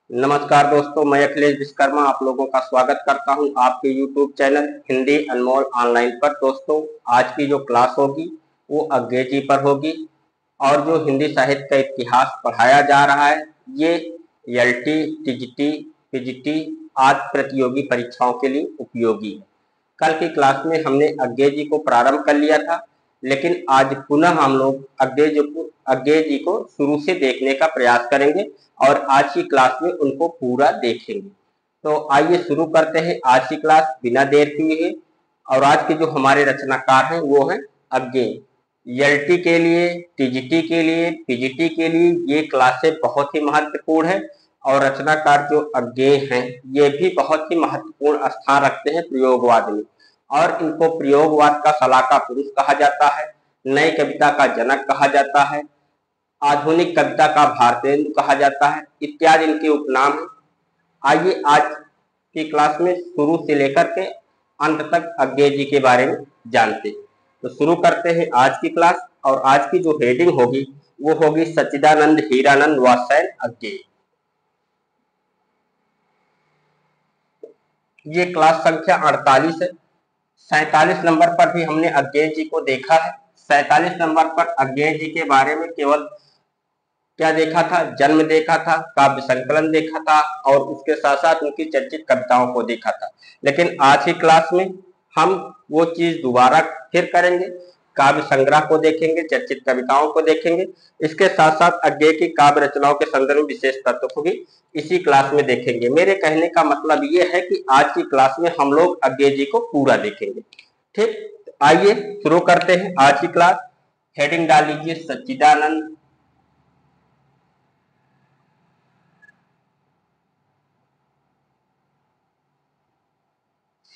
नमस्कार दोस्तों, मैं अखिलेश विश्वकर्मा आप लोगों का स्वागत करता हूं आपके YouTube चैनल हिंदी अनमोल ऑनलाइन पर। दोस्तों, आज की जो क्लास होगी वो अंग्रेजी पर होगी और जो हिंदी साहित्य का इतिहास पढ़ाया जा रहा है ये एलटी, टीजीटी, पीजीटी आदि प्रतियोगी परीक्षाओं के लिए उपयोगी है। कल की क्लास में हमने अंग्रेजी को प्रारंभ कर लिया था, लेकिन आज पुनः हम लोग अंग्रेजी को शुरू से देखने का प्रयास करेंगे और आज की क्लास में उनको पूरा देखेंगे। तो आइए शुरू करते हैं आज की क्लास बिना देर किए। और आज के जो हमारे रचनाकार हैं वो हैं अज्ञे। एलटी के लिए, टीजीटी के लिए, पीजीटी के लिए ये क्लासें बहुत ही महत्वपूर्ण है और रचनाकार जो अज्ञे हैं ये भी बहुत ही महत्वपूर्ण स्थान रखते हैं प्रयोगवाद में और इनको प्रयोगवाद का सलाहकार पुरुष कहा जाता है, नई कविता का जनक कहा जाता है, आधुनिक कविता का भारतेंदु कहा जाता है इत्यादि इनके उपनाम हैं। आइए आज की क्लास में शुरू से लेकर के अंत तक अज्ञे जी के बारे में जानते हैं। तो शुरू करते हैं आज की क्लास और आज की जो हेडिंग होगी वो होगी सच्चिदानंद हीरानंद व सैन अज्ञे। ये क्लास संख्या 48 है। 47 नंबर पर भी हमने अज्ञे जी को देखा है। 47 नंबर पर अज्ञे जी के बारे में केवल क्या देखा था? जन्म देखा था, काव्य संकलन देखा था और उसके साथ साथ उनकी चर्चित कविताओं को देखा था। लेकिन आज की क्लास में हम वो चीज दोबारा फिर करेंगे, काव्य संग्रह को देखेंगे, चर्चित कविताओं को देखेंगे। इसके साथ साथ अज्ञे की काव्य रचनाओं के संदर्भ में विशेष तत्व को भी इसी क्लास में देखेंगे। मेरे कहने का मतलब ये है कि आज की क्लास में हम लोग अज्ञे जी को पूरा देखेंगे। ठीक, आइए शुरू करते हैं आज की क्लास। हेडिंग डाल लीजिए सच्चिदानंद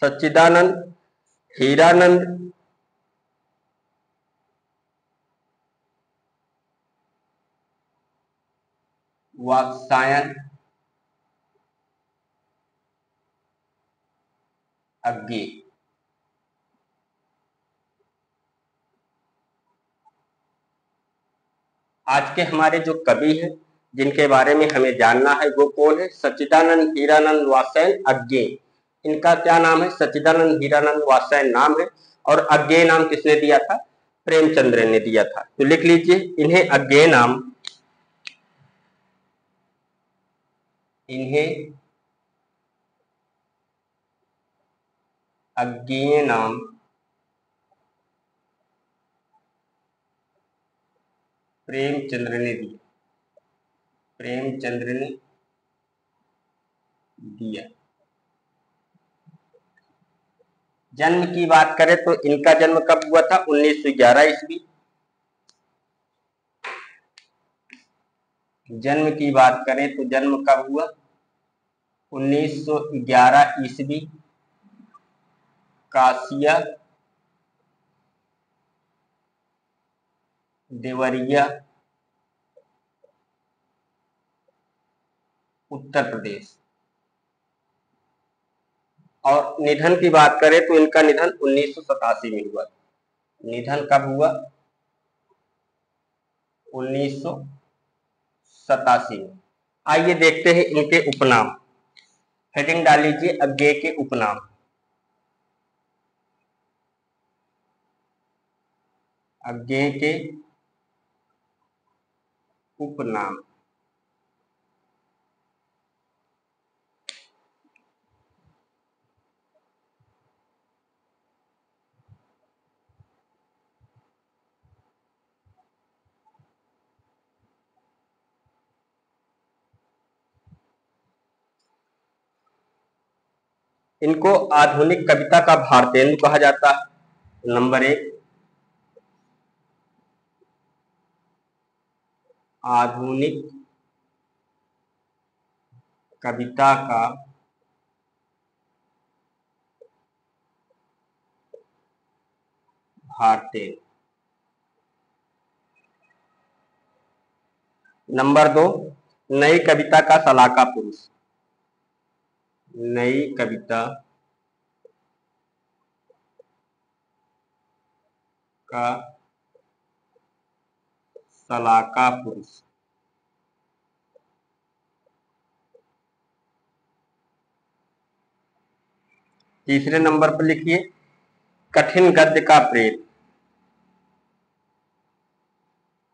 सच्चिदानंद हीरानंद वात्स्यायन अज्ञे। आज के हमारे जो कवि हैं जिनके बारे में हमें जानना है वो कौन है? सच्चिदानंद हीरानंद वात्स्यायन अज्ञे। इनका क्या नाम है? सच्चिदानंद हीरानंद वात्स्यायन नाम है और अज्ञे नाम किसने दिया था? प्रेमचंद्र ने दिया था। तो लिख लीजिए इन्हें अज्ञेय नाम प्रेमचंद्र ने दिया। जन्म की बात करें तो इनका जन्म कब हुआ था? 1911 ईस्वी। जन्म की बात करें तो जन्म कब हुआ? 1911 ईस्वी। कासिया देवरिया उत्तर प्रदेश। और निधन की बात करें तो इनका निधन 1987 में हुआ। निधन कब हुआ? 1987 में। आइए देखते हैं इनके उपनाम। हेडिंग डाल लीजिए अज्ञे के उपनाम। अज्ञे के उपनाम। इनको आधुनिक कविता का भारतेंदु कहा जाता है। नंबर 1, आधुनिक कविता का भारतेंदु। नंबर 2, नई कविता का सलाहकार पुरुष। नई कविता का सलाहकार पुरुष। तीसरे नंबर पर लिखिए कठिन गद्य का प्रेत।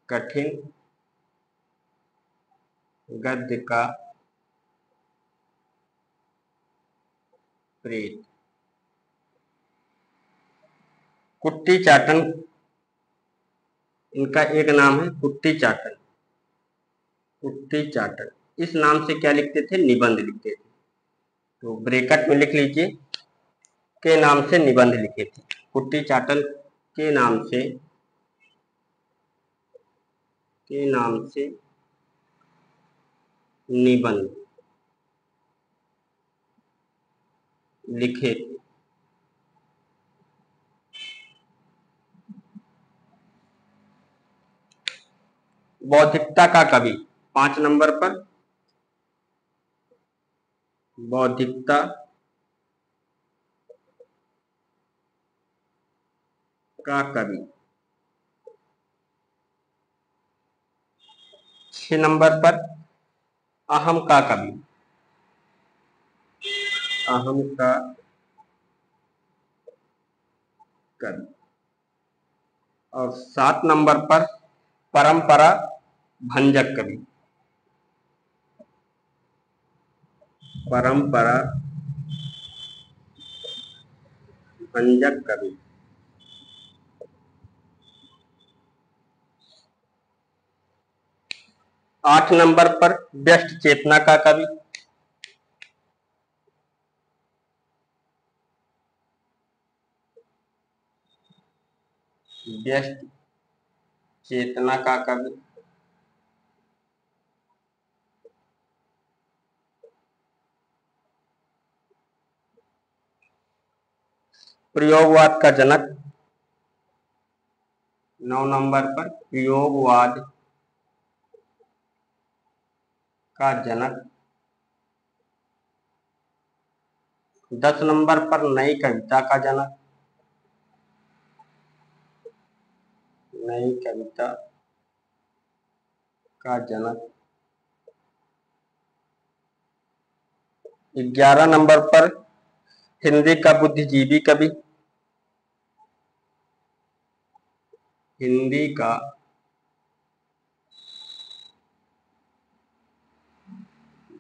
कठिन गद्य का प्रेत। कुट्टी चाटन, इनका एक नाम है कुट्टी चाटन। कुट्टी चाटन इस नाम से क्या लिखते थे? निबंध लिखते थे। तो ब्रैकेट में लिख लीजिए के नाम से निबंध लिखे थे। कुट्टी चाटन के नाम से निबंध लिखे थे। बौद्धिकता का कवि 5 नंबर पर, बौद्धिकता का कवि। 6 नंबर पर अहम का कवि। अहम का कवि। और 7 नंबर पर परंपरा भंजक कवि। परंपरा भंजक कवि। 8 नंबर पर व्यष्ट चेतना का कवि। व्यष्ट चेतना का कवि। प्रयोगवाद का जनक 9 नंबर पर, प्रयोगवाद का जनक। 10 नंबर पर नई कविता का जनक। नई कविता का जनक। 11 नंबर पर हिंदी का बुद्धिजीवी कवि। हिंदी का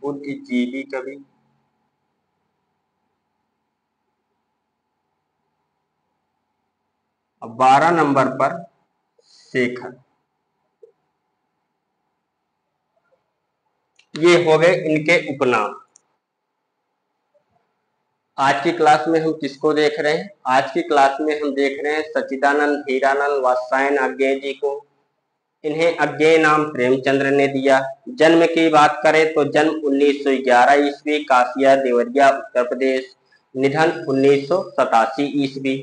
बुद्धिजीवी कवि। अब 12 नंबर पर शेखर। ये हो गए इनके उपनाम। आज की क्लास में हम किसको देख रहे हैं? आज की क्लास में हम देख रहे हैं सच्चिदानंद हीरानंद वात्स्यायन अज्ञेय जी को। इन्हें अज्ञेय नाम प्रेमचंद्र ने दिया। जन्म की बात करें तो जन्म 1911 ईस्वी, कासिया देवरिया उत्तर प्रदेश। निधन 1987 ईस्वी।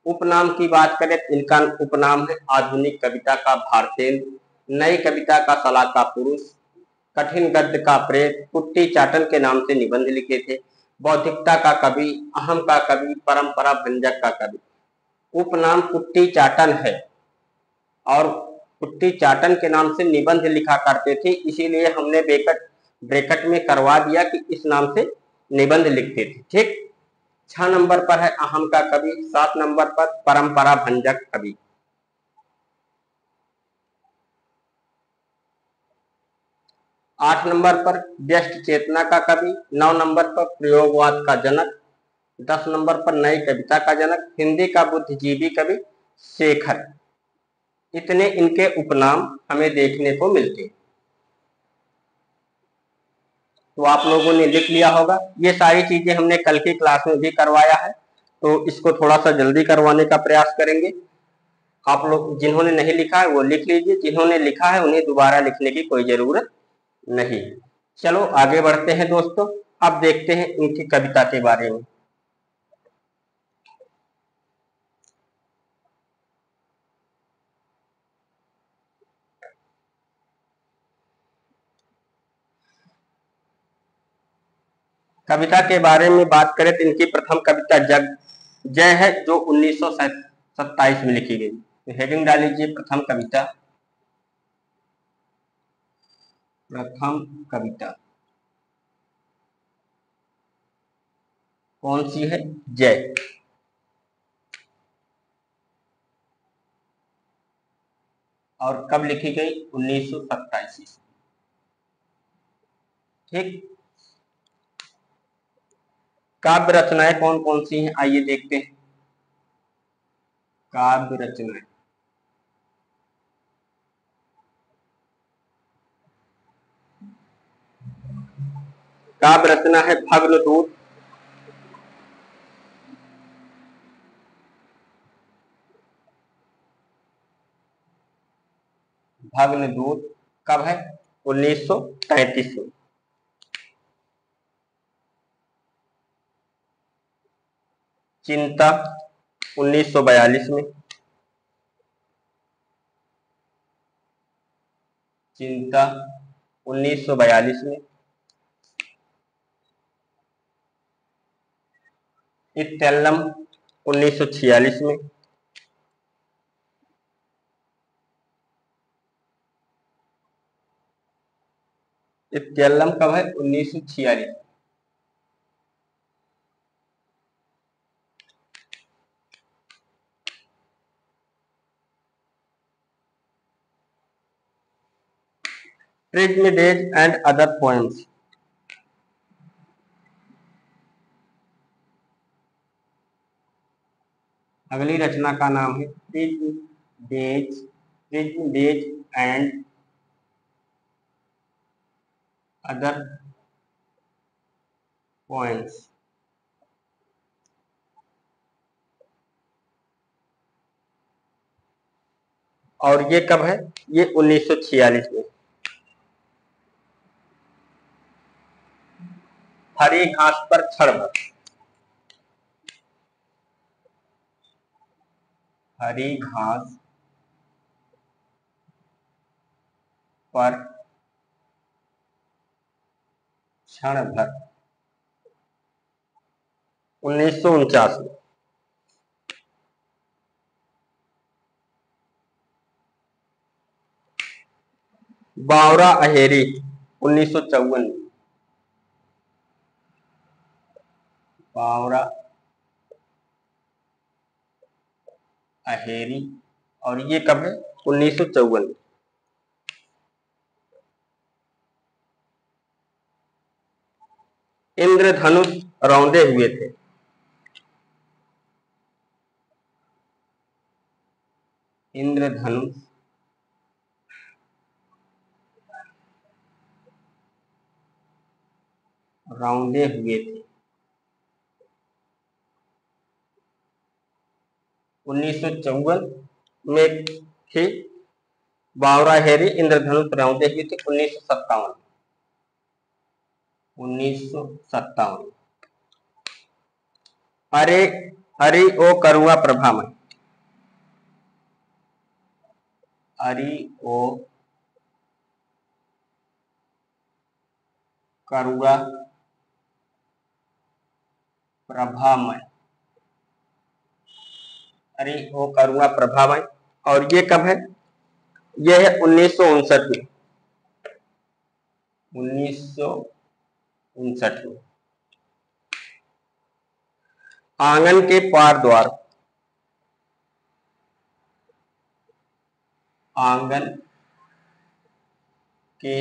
उपनाम की बात करें तो इनका उपनाम है आधुनिक कविता का भारतेंदु, नई कविता का सलाका पुरुष, कठिन गद्य का प्रेत, कुट्टी चाटन के नाम से निबंध लिखे थे, बौद्धिकता का कवि, अहम का कवि, परंपरा भंजक का कवि। उपनाम कुट्टी चाटन है और कुट्टी चाटन के नाम से निबंध लिखा करते थे, इसीलिए हमने ब्रैकेट में करवा दिया कि इस नाम से निबंध लिखते थे। ठीक। 6 नंबर पर है अहम का कवि। 7 नंबर पर परंपरा भंजक कवि। 8 नंबर पर व्यष्ट चेतना का कवि। 9 नंबर पर प्रयोगवाद का जनक। 10 नंबर पर नई कविता का जनक, हिंदी का बुद्धिजीवी कवि शेखर। इतने इनके उपनाम हमें देखने को मिलते। तो आप लोगों ने लिख लिया होगा। ये सारी चीजें हमने कल की क्लास में भी करवाया है, तो इसको थोड़ा सा जल्दी करवाने का प्रयास करेंगे। आप लोग जिन्होंने नहीं लिखा है वो लिख लीजिए, जिन्होंने लिखा है उन्हें दोबारा लिखने की कोई जरूरत नहीं। चलो आगे बढ़ते हैं दोस्तों। अब देखते हैं इनकी कविता के बारे में। कविता के बारे में बात करें तो इनकी प्रथम कविता जग जय है, जो 1927 में लिखी गई। हेडिंग डाल लीजिए प्रथम कविता। प्रथम कविता कौन सी है? जय। और कब लिखी गई? 1927 ईस्वी। ठीक। काव्य रचनाएं कौन कौन सी हैं, आइए देखते हैं। काव्य रचनाएं, काव्य रचना है भग्नदूत, भग्नदूत कब है? 1933 में। चिंता 1942 में। चिंता 1942 में। इत्यल्लम 1946 में। इत्यल्लम कब है? 1946। ट्रिग्मिडेज एंड अदर पोएम्स, अगली रचना का नाम है ट्रिग्मिडेज, ट्रिग्मिडेज एंड अदर पोएम्स। और ये कब है? ये 1946 में। हरी घास पर क्षण भर, हरी घास पर क्षण भर 1949 में। बावरा अहेरी 1954 में। बावरा अहेरी, और ये कब है? 1954 में। इंद्रधनुष रौंदे हुए थे, इंद्रधनुष रौंदे हुए थे 1954 में थी। बावरा हेरी इंद्रधनुष रौंदे हुए थे 1957। 1957। अरे हरि ओ करुणा प्रभामय, हरि ओ करुणा प्रभामय, हरि ओ करुणा प्रभामय। और ये कब है? ये है 1959 में। 1959 में। आंगन के पार द्वार, आंगन के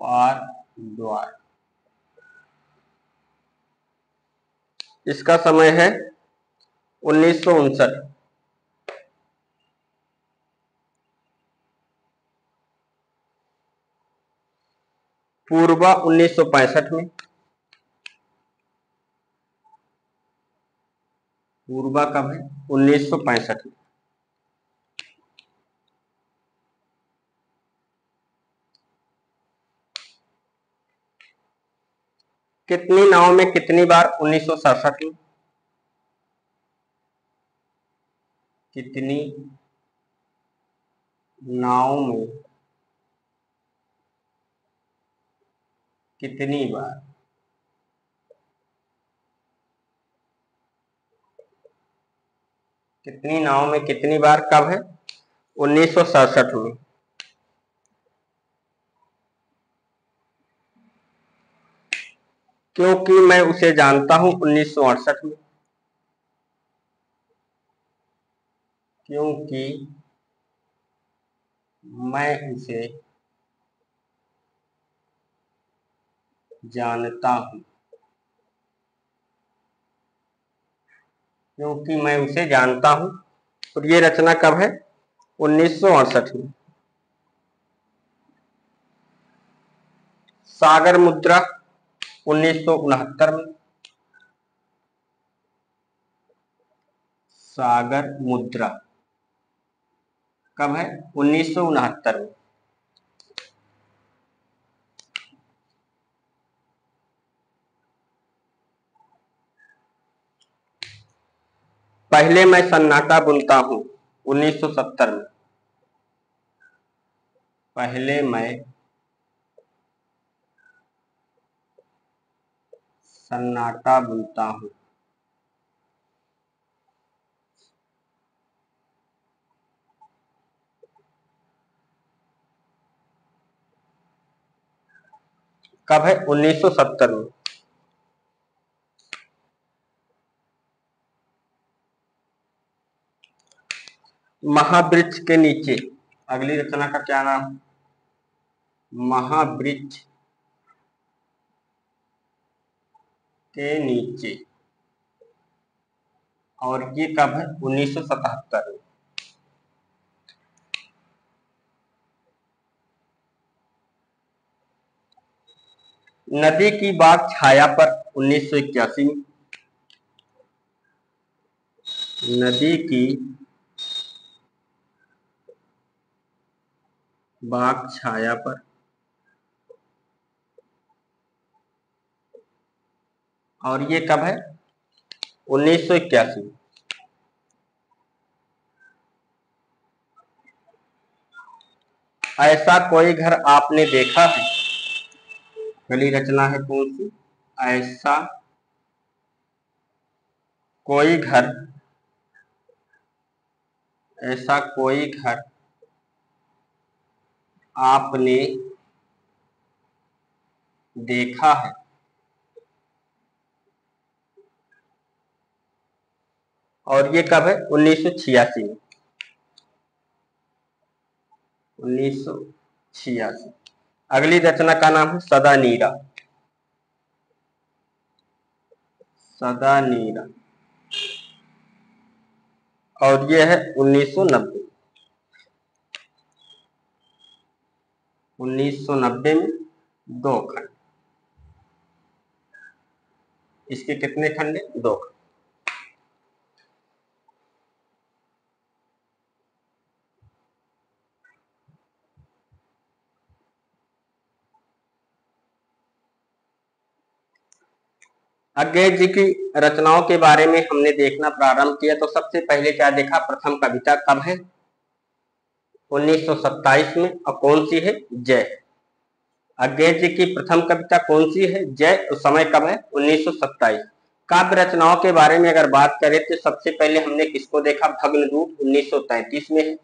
पार द्वार, इसका समय है 1959। पूर्वा 1965 में। पूर्वा कब है? 1965 में। कितनी नाव में कितनी बार? 1967 में। कितनी नाव में कितनी बार? कितनी नाव में कितनी बार कब है? 1967 में। क्योंकि मैं उसे जानता हूं 1968 में। क्योंकि मैं उसे जानता हूं। क्योंकि मैं उसे जानता हूं। और ये रचना कब है? 1968 में। सागर मुद्रा 1969 में। सागर मुद्रा कब है? 1969 में। पहले मैं सन्नाटा बुनता हूं 1970 में। पहले मैं सन्नाटा बुनता हूं। कब है? 1970 में। महावृक्ष के नीचे, अगली रचना का क्या नाम? महावृक्ष के नीचे। और ये कब है? 1977 में। नदी की बाग छाया पर 1981 में। नदी की बाग छाया पर, और ये कब है? 1981। ऐसा कोई घर आपने देखा है? अगली रचना है कौन सी? ऐसा कोई घर, ऐसा कोई घर आपने देखा है। और ये कब है? 1986 में। 1986। अगली रचना का नाम है सदा नीरा। सदा नीरा, और ये है 1990। 1990 में 2 खंड। इसके कितने खंड है? 2 खंड। अज्ञेय जी की रचनाओं के बारे में हमने देखना प्रारंभ किया तो सबसे पहले क्या देखा? प्रथम कविता कब है? 1927 में। और कौन सी है? जय। अज्ञेय जी की प्रथम कविता कौन सी है? जय। उस समय कब है? 1927। काव्य रचनाओं के बारे में अगर बात करें तो सबसे पहले हमने किसको देखा? भग्नदूत 1933 में है।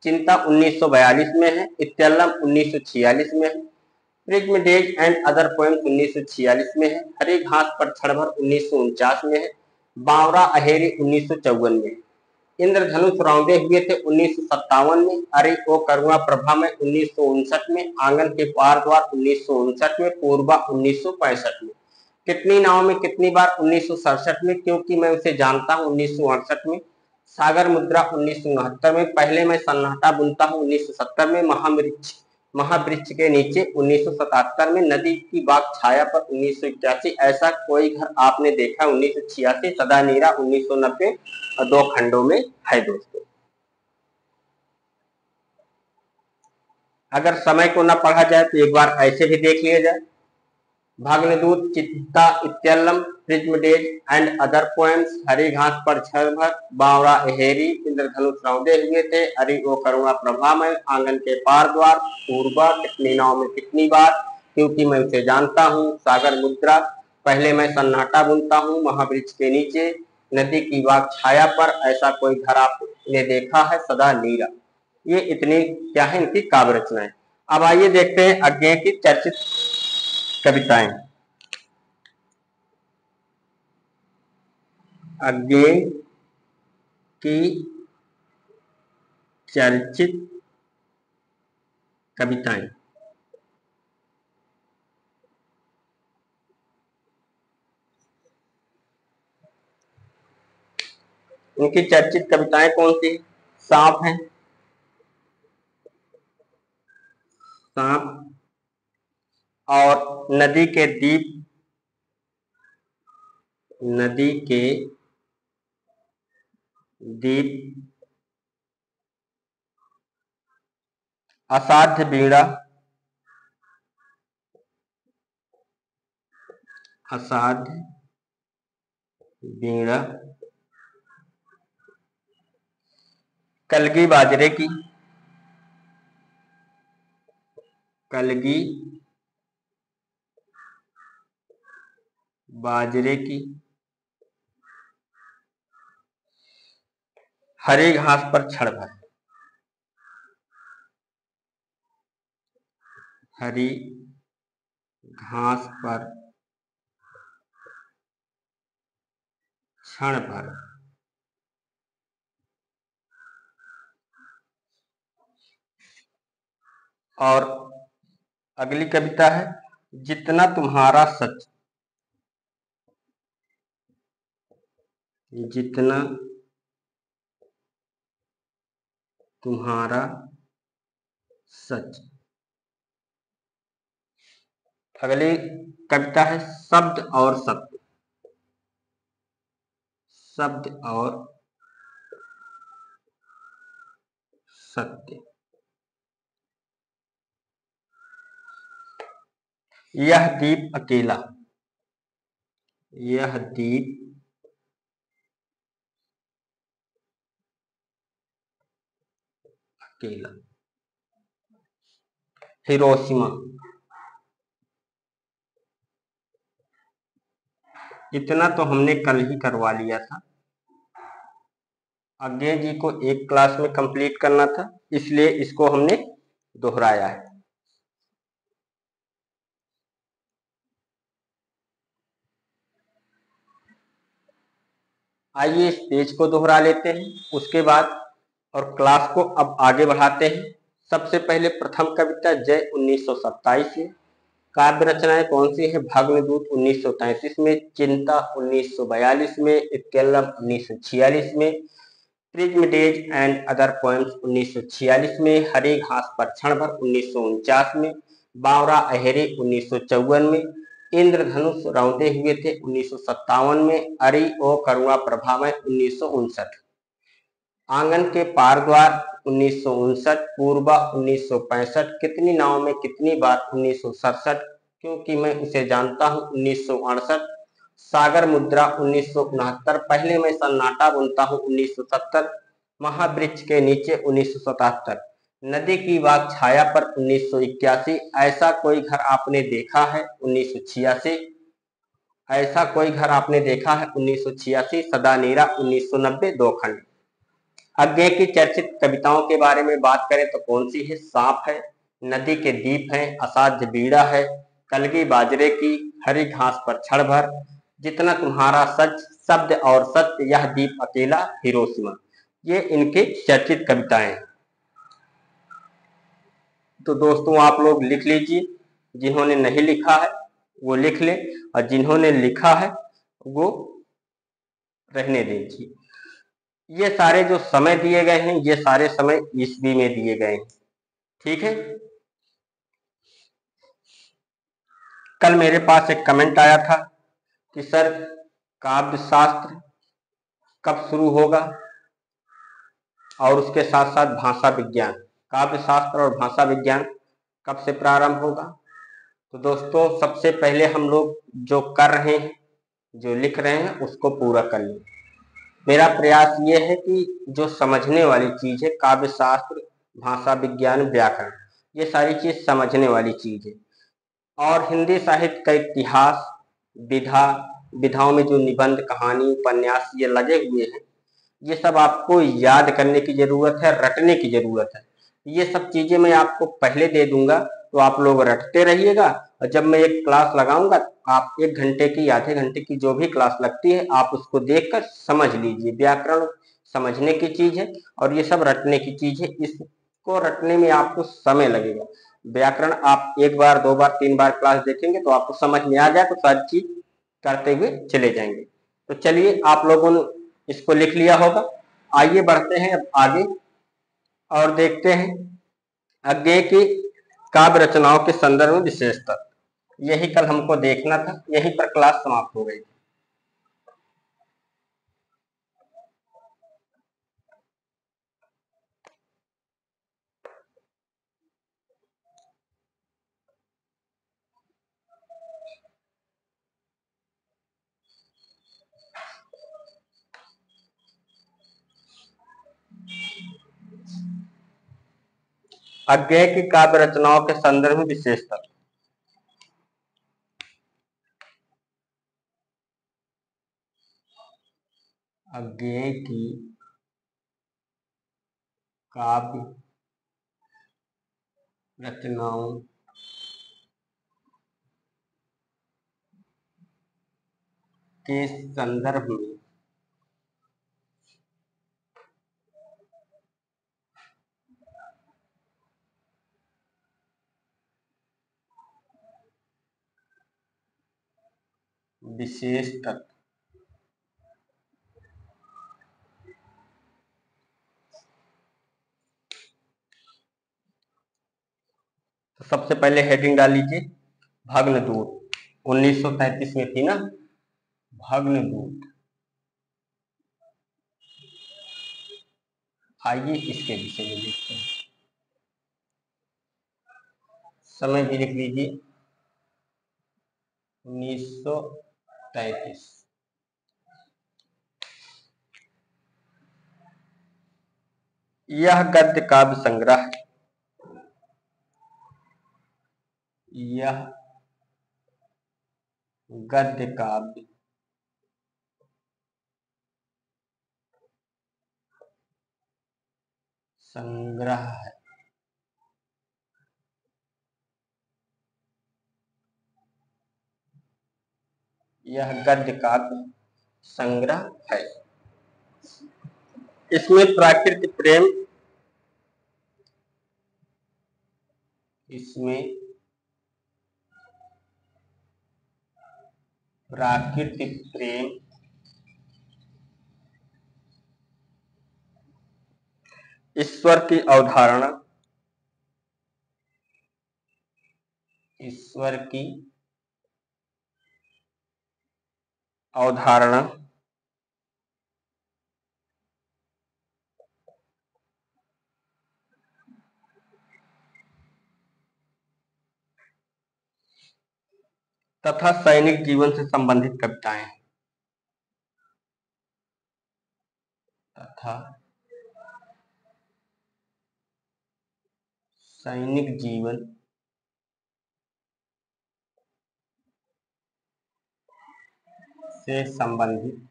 चिंता 1942 में है। इत्यल्लम 1946 में है। प्रिज्म एंड अदर पोएम्स 1946 में है। हरी घास पर क्षणभर 1949 में है। बावरा अहेरी 1954 में है। इंद्रधनुष रौंदे हुए थे 1957 में। अरे ओ करुणा प्रभा में 1959 में। आंगन के पार द्वार 1959 में। पूर्वा 1965 में। कितनी नाव में कितनी बार? 1967 में। क्योंकि मैं उसे जानता हूं 1968 में। सागर मुद्रा 1969 में। पहले मैं सन्नाटा बुनता हूं 1970 में। महावृक्ष के नीचे 1977 में। नदी की बाग छाया पर 1981। ऐसा कोई घर आपने देखा 1986। सदा नीरा 1990 और 2 खंडों में है दोस्तों। अगर समय को न पढ़ा जाए तो एक बार ऐसे भी देख लिया जाए। भग्नदूत, चित्ता, Ityalam, prison days and other poems, Hari Ghas Par क्षणभर, बावरा अहेरी, इंद्रधनुष रौंदे हुए थे, अरे ओ करुणा प्रभा में, आंगन के पार द्वार, पूर्वा, कितनी नाव में कितनी बार, क्योंकि मैं उसे जानता हूँ, सागर मुद्रा, पहले मैं सन्नाटा बुनता हूँ, महावृक्ष के नीचे, नदी की बाग छाया पर, ऐसा कोई घर आपने देखा है, सदा नीरा। ये इतनी क्या है इनकी काव्य रचनाएं। अब आइए देखते हैं अज्ञेय की चर्चित कविताएं। अज्ञे की चर्चित कविताएं। उनकी चर्चित कविताएं कौन सी? सांप है, सांप और नदी के दीप, नदी के दीप, असाध्य बीड़ा, असाध्य बीड़ा, कलगी बाजरे की, कलगी बाजरे की, हरी घास पर क्षण भर, हरी घास पर क्षण भर, और अगली कविता है जितना तुम्हारा सच, जितना तुम्हारा सच। अगली कविता है शब्द और सत्य, शब्द और सत्य। यह दीप अकेला, यह दीप अकेला, हिरोशिमा। इतना तो हमने कल ही करवा लिया था, अज्ञे जी को एक क्लास में कंप्लीट करना था, इसलिए इसको हमने दोहराया है। आइए इस पेज को दोहरा लेते हैं, उसके बाद और क्लास को अब आगे बढ़ाते हैं। सबसे पहले प्रथम कविता जय 1927 में, काव्य रचनाएं कौन सी है? भग्नदूत 1933 में, चिंता 1942 में, इत्केलम 1946 में, prism days and other poems 1946 में, हरी घास पर क्षण भर 1949 में, बावरा अहेरे 1954 में, इंद्रधनुष रौंदे हुए थे 1957 में, अरि ओ करुणा प्रभा में 1959, आंगन के पार द्वार 1959, पूर्वा 1965, कितनी नाव में कितनी बार 1967, क्योंकि मैं उसे जानता हूं 1968, सागर मुद्रा 1969, पहले मैं सन्नाटा बुनता हूं 1970, महावृक्ष के नीचे 1977, नदी की वाक छाया पर 1981, ऐसा कोई घर आपने देखा है 1986, ऐसा कोई घर आपने देखा है 1986, सदा नीरा 1990, दो खंड। अज्ञे की चर्चित कविताओं के बारे में बात करें तो कौन सी है? सांप है, नदी के दीप है, असाध्य बीड़ा है, कलगी बाजरे की, हरी घास पर क्षण भर, जितना तुम्हारा सच, शब्द और सत्य, यह दीप अकेला, हिरोशिमा। ये इनके चर्चित कविताएं। तो दोस्तों आप लोग लिख लीजिए, जिन्होंने नहीं लिखा है वो लिख ले, और जिन्होंने लिखा है वो रहने दीजिए। ये सारे जो समय दिए गए हैं, ये सारे समय ईस्वी में दिए गए हैं, ठीक है। कल मेरे पास एक कमेंट आया था कि सर काव्य शास्त्र कब शुरू होगा, और उसके साथ साथ भाषा विज्ञान, काव्य शास्त्र और भाषा विज्ञान कब से प्रारंभ होगा। तो दोस्तों सबसे पहले हम लोग जो कर रहे हैं, जो लिख रहे हैं, उसको पूरा कर लें। मेरा प्रयास ये है कि जो समझने वाली चीज है, काव्य शास्त्र, भाषा विज्ञान, व्याकरण, ये सारी चीज समझने वाली चीज है। और हिंदी साहित्य का इतिहास, विधाओं में जो निबंध, कहानी, उपन्यास ये लगे हुए हैं, ये सब आपको याद करने की जरूरत है, रटने की जरूरत है। ये सब चीजें मैं आपको पहले दे दूंगा, तो आप लोग रटते रहिएगा, और जब मैं एक क्लास लगाऊंगा, आप 1 घंटे की, आधे घंटे की जो भी क्लास लगती है, आप उसको देखकर समझ लीजिए। व्याकरण समझने की चीज है और ये सब रटने की चीज है। इसको रटने में आपको समय लगेगा। व्याकरण आप 1 बार 2 बार 3 बार क्लास देखेंगे तो आपको समझ में आ जाए तो सारी चीज करते हुए चले जाएंगे। तो चलिए, आप लोगों ने इसको लिख लिया होगा। आइए बढ़ते हैं अब आगे और देखते हैं अज्ञेय की काव्य रचनाओं के संदर्भ में विशेषता। यही कल हमको देखना था, यहीं पर क्लास समाप्त हो गई। अज्ञेय की काव्य रचनाओं के संदर्भ में विशेषता। अज्ञेय की काव्य रचनाओं के संदर्भ में विशेष तत्व। तो सबसे पहले हेडिंग डाल लीजिए, भग्नदूत। 1933 में थी ना, भग्नदूत। आइए इसके विषय में देखते हैं। समय भी लिख लीजिए, 1933। यह गद्य काव्य संग्रह है। यह गद्य काव्य संग्रह है। यह गद्य काव्य संग्रह है। इसमें प्राकृतिक प्रेम, इसमें प्राकृतिक प्रेम, ईश्वर की अवधारणा, ईश्वर की अवधारणा तथा सैनिक जीवन से संबंधित कविताएं, तथा सैनिक जीवन से संबंधित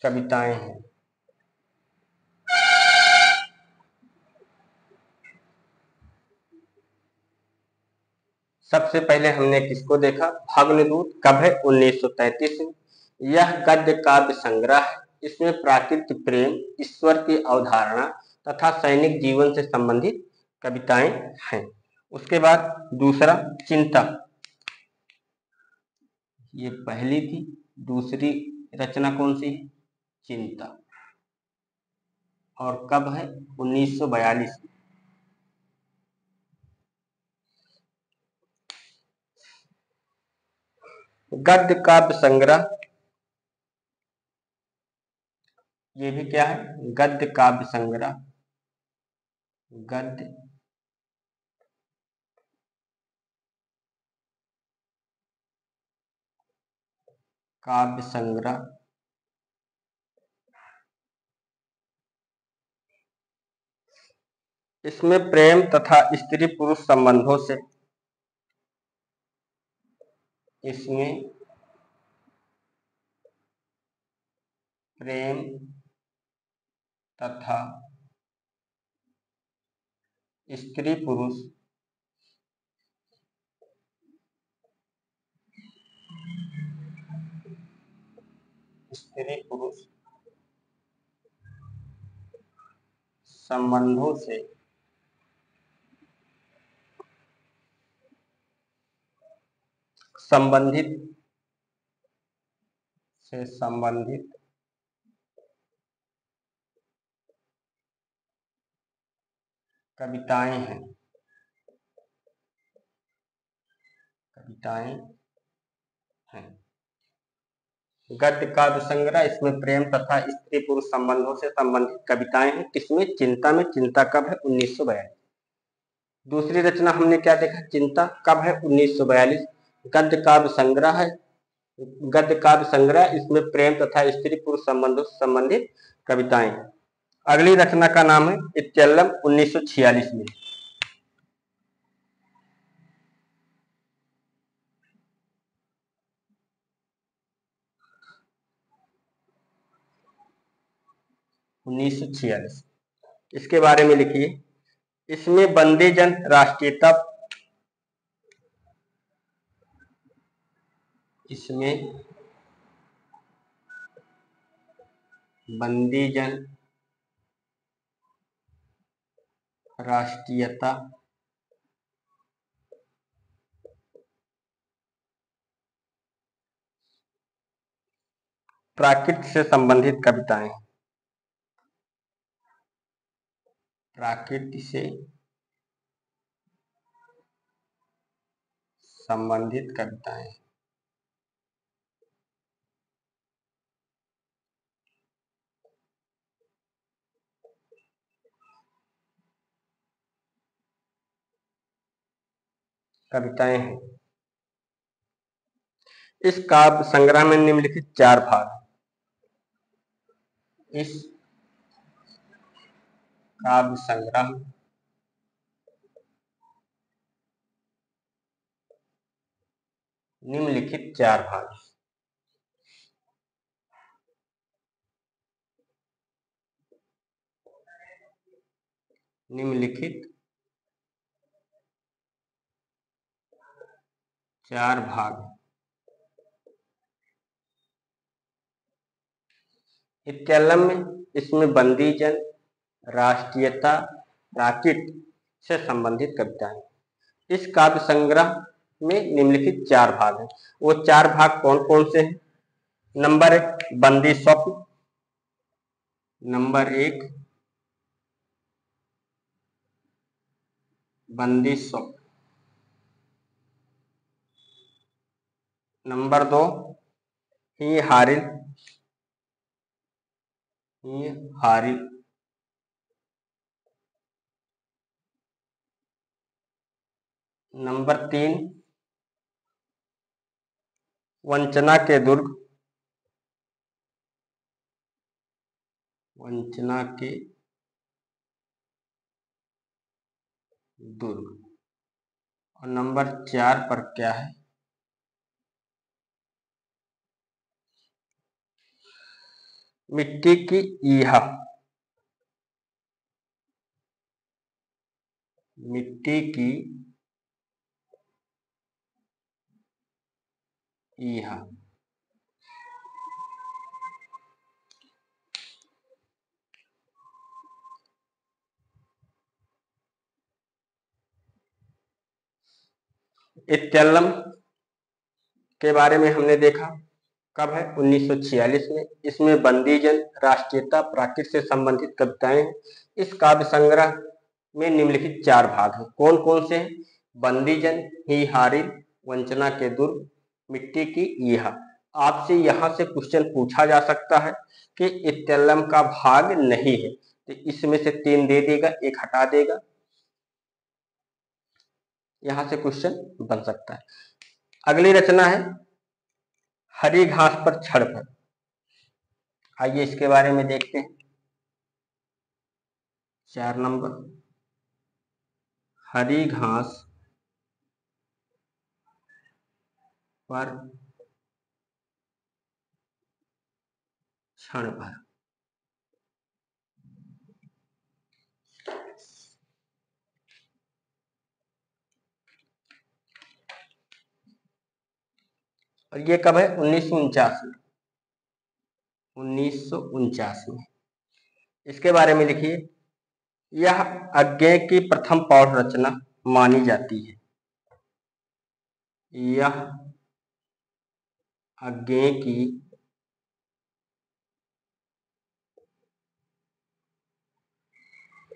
कविताएं हैं। सबसे पहले हमने किसको देखा, भग्नदूत। कब है, 1933 में। यह गद्य काव्य संग्रह है। इसमें प्राकृतिक प्रेम, ईश्वर की अवधारणा तथा सैनिक जीवन से संबंधित कविताएं हैं। उसके बाद दूसरा, चिंता। ये पहली थी। दूसरी रचना कौन सी है, चिंता। और कब है, 1942। गद्य काव्य संग्रह, ये भी क्या है, गद्य काव्य संग्रह। गद्य काव्य संग्रह। इसमें प्रेम तथा स्त्री पुरुष संबंधों से, इसमें प्रेम तथा स्त्री पुरुष संबंधों से संबंधित कविताएं हैं गद्य काव्य संग्रह, इसमें प्रेम तथा स्त्री पुरुष संबंधों से संबंधित कविताएं हैं। किसमें? चिंता में। चिंता कब है? 1942। दूसरी रचना हमने क्या देखा? चिंता कब है? 1942। गद्य काव्य संग्रह है। गद्य काव्य संग्रह, इसमें प्रेम तथा स्त्री पुरुष संबंधों से संबंधित कविताएं। अगली रचना का नाम है इत्यल्लम, 1946 में। इसके बारे में लिखिए। इसमें बंदीजन राष्ट्रीयता, इसमें बंदीजन राष्ट्रीयता, प्राकृत से संबंधित कविताएं, प्राकृत से संबंधित कविताएं। हैं। इस काव्य संग्रह में निम्नलिखित 4 भाग। इस काव्य संग्रह निम्नलिखित 4 भाग। निम्नलिखित 4 भाग। इत्यल्लम में, इसमें बंदीजन राष्ट्रीयता, प्राकृत से संबंधित कविताएं। इस काव्य संग्रह में निम्नलिखित 4 भाग हैं। वो 4 भाग कौन कौन से हैं? नंबर 1 बंदी स्वप्न, नंबर 1 बंदी स्वप्न, नंबर 2 ही हारिल, नंबर 3 वंचना के दुर्ग, वंचना के दुर्ग, और नंबर 4 पर क्या है? मिट्टी की ईहा, मिट्टी की ईहा। इत्यल्लम के बारे में हमने देखा, कब है? 1946 में। इसमें बंदीजन राष्ट्रीयता, प्राकृत से संबंधित कविताएं हैं। इस काव्य संग्रह में निम्नलिखित 4 भाग हैं। कौन कौन से हैं? बंदीजन, ही हारिल, वंचना के दुर्ग, मिट्टी की ईहा। आपसे यहां से क्वेश्चन पूछा जा सकता है कि इत्यल्लम का भाग नहीं है, तो इसमें से 3 दे देगा, 1 हटा देगा। यहां से क्वेश्चन बन सकता है। अगली रचना है हरी घास पर छड़ पर। आइए इसके बारे में देखते हैं। 4 नंबर हरी घास पर क्षण भर। और ये कब है? 1949 में। 1949 में। इसके बारे में लिखिए। यह अज्ञेय की प्रथम पौध रचना मानी जाती है। यह अज्ञेय की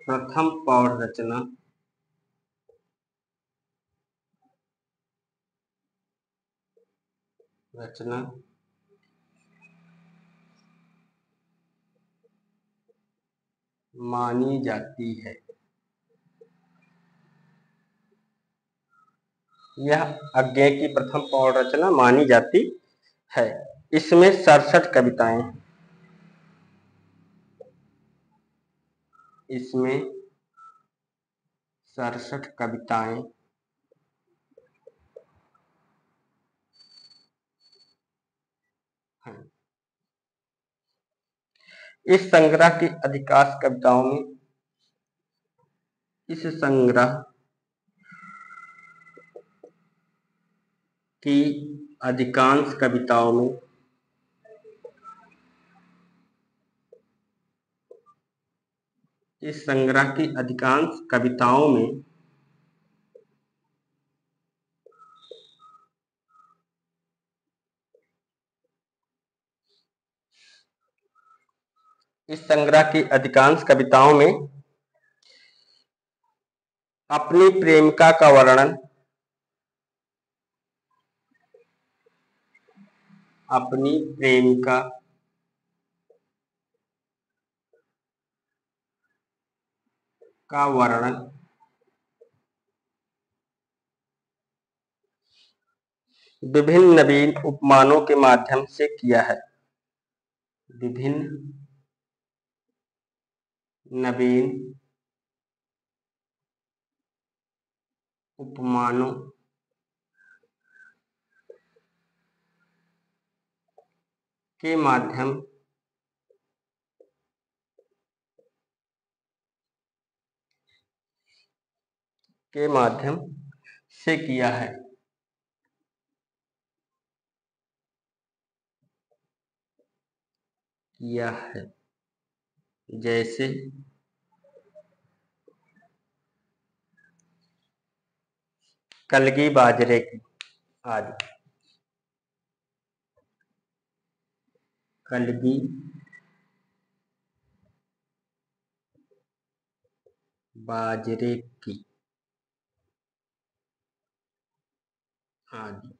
प्रथम पौध रचना मानी जाती है। यह अज्ञेय की प्रथम पौध रचना मानी जाती है। इसमें 67 कविताएं, इसमें 67 कविताएं हैं। इस संग्रह की अधिकांश कविताओं में इस संग्रह की अधिकांश कविताओं में इस संग्रह की अधिकांश कविताओं में इस संग्रह की अधिकांश कविताओं में अपनी प्रेमिका का वर्णन, अपनी प्रेमिका का वर्णन विभिन्न नवीन उपमानों के माध्यम से किया है। विभिन्न नवीन उपमानों के माध्यम से किया है। जैसे कलगी बाजरे की आदि। कलगी बाजरे की आदि।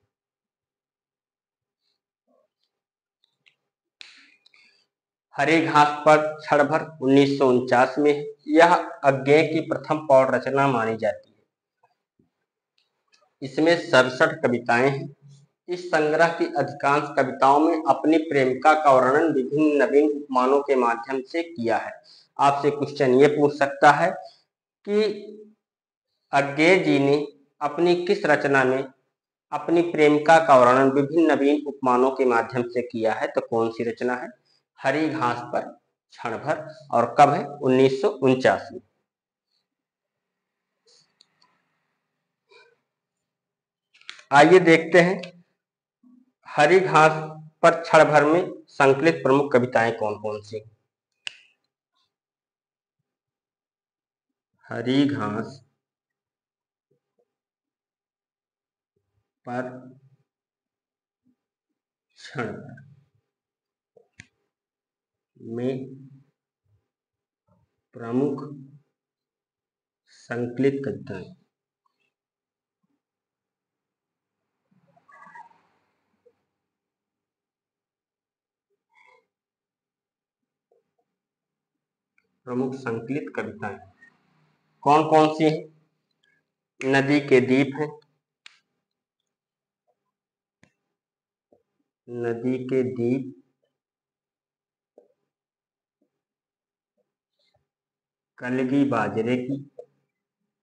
हरी घास पर क्षण भर 1949 में है। यह अज्ञेय की प्रथम पौध रचना मानी जाती है। इसमें 67 कविताएं हैं। इस संग्रह की अधिकांश कविताओं में अपनी प्रेमिका का वर्णन विभिन्न नवीन उपमानों के माध्यम से किया है। आपसे क्वेश्चन ये पूछ सकता है कि अज्ञेय जी ने अपनी किस रचना में अपनी प्रेमिका का वर्णन विभिन्न नवीन उपमानों के माध्यम से किया है? तो कौन सी रचना है? हरी घास पर क्षण भर। और कब है? 1949 में। आइए देखते हैं हरी घास पर क्षण भर में संकलित प्रमुख कविताएं कौन कौन सी। हरी घास पर क्षण भर में प्रमुख संकलित कविताएं। प्रमुख संकलित कविताएं कौन कौन सी हैं? नदी के दीप हैं, नदी के दीप, कलगी बाजरे की,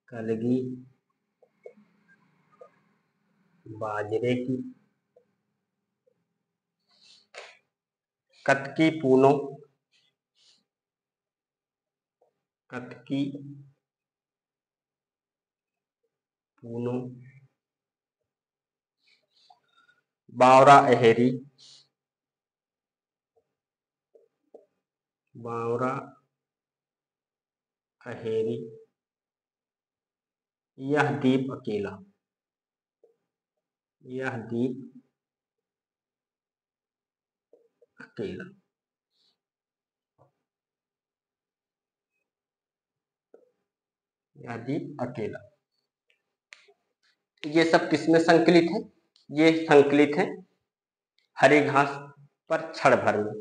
कलगी बाजरे की, कतकी पूनो, कतकी पूनो, बावरा अहेरी, बावरा अहेरी, यह द्वीप अकेला, यह द्वीप अकेला, यह द्वीप अकेला। ये सब किसमें संकलित है? ये संकलित है हरी घास पर क्षण भर में।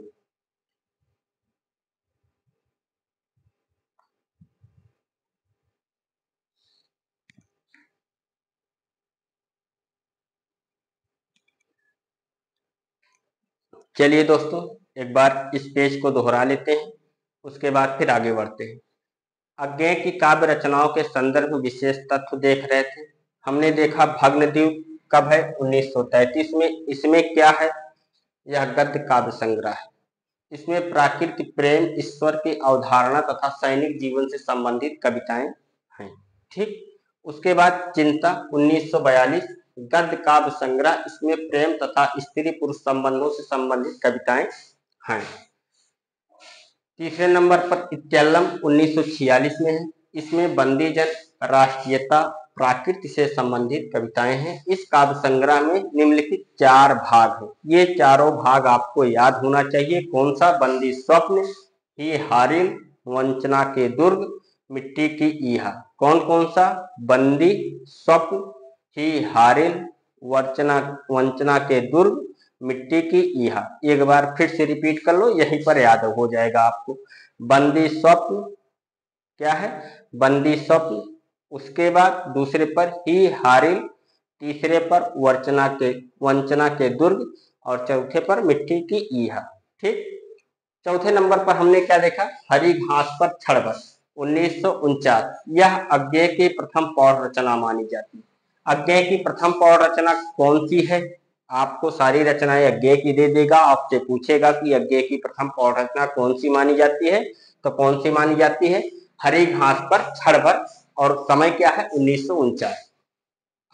चलिए दोस्तों, एक बार इस पेज को दोहरा लेते हैं, उसके बाद फिर आगे बढ़ते हैं। अज्ञेय की काव्य रचनाओं के संदर्भ में विशेष तत्व देख रहे थे। हमने देखा भग्नद्वीप कब है? 1933 में। इसमें क्या है? यह गद्य काव्य संग्रह है। इसमें प्राकृतिक प्रेम, ईश्वर की अवधारणा तथा सैनिक जीवन से संबंधित कविताएं हैं। ठीक। उसके बाद चिंता 1942 गद्य काव्य संग्रह। इसमें प्रेम तथा स्त्री पुरुष संबंधों से संबंधित कविताएं हैं। तीसरे नंबर पर इत्यल्लम 1946 में है। इसमें बंदी जन, राष्ट्रीयता, प्रकृति से संबंधित कविताएं हैं। इस काव्य संग्रह में निम्नलिखित 4 भाग हैं। ये चारों भाग आपको याद होना चाहिए। कौन सा? बंदी स्वप्न, ही हारिल, वंचना के दुर्ग, मिट्टी की ईहा। कौन कौन सा? बंदी स्वप्न, ही हारिल, वंचना के दुर्ग, मिट्टी की ईहा। एक बार फिर से रिपीट कर लो, यहीं पर याद हो जाएगा आपको। बंदी स्वप्न क्या है? बंदी स्वप्न। उसके बाद दूसरे पर ही हारिल, तीसरे पर वंचना के दुर्ग, और चौथे पर मिट्टी की ईहा। ठीक। चौथे नंबर पर हमने क्या देखा? हरी घास पर क्षण भर 1949। यह अज्ञेय की प्रथम पौड़ रचना मानी जाती है। अज्ञेय की प्रथम पौड़ रचना कौन सी है? आपको सारी रचनाएं अज्ञेय की दे देगा। आपसे पूछेगा कि अज्ञेय की प्रथम पौड़ रचना कौन सी मानी जाती है, तो कौन सी मानी जाती है? हरी घास पर क्षण भर। और समय क्या है? 1949।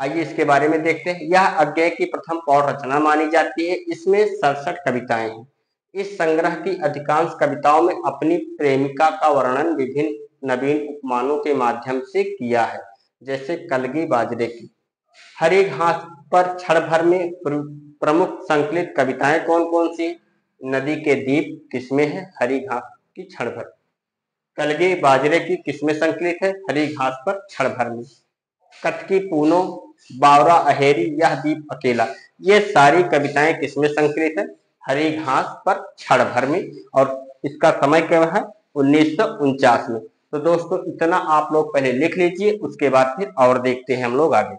आइए इसके बारे में देखते हैं। यह अज्ञेय की प्रथम पौड़ रचना मानी जाती है। इसमें 67 कविताएं हैं। इस संग्रह की अधिकांश कविताओं में अपनी प्रेमिका का वर्णन विभिन्न नवीन उपमानों के माध्यम से किया है, जैसे कलगी बाजरे की। हरी घास पर क्षण भर में प्रमुख संकलित कविताएं कौन कौन सी? नदी के दीप किसमें है? हरी घास की क्षण भर। कलगी बाजरे की किसमें संकलित है? हरी घास पर क्षण भर में। कटकी पूनो, बावरा अहेरी, यह द्वीप अकेला, ये सारी कविताएं किसमें संकलित है? हरी घास पर क्षण भर में। और इसका समय क्या है? 1949 में। तो दोस्तों इतना आप लोग पहले लिख लीजिए, उसके बाद फिर और देखते हैं हम लोग आगे।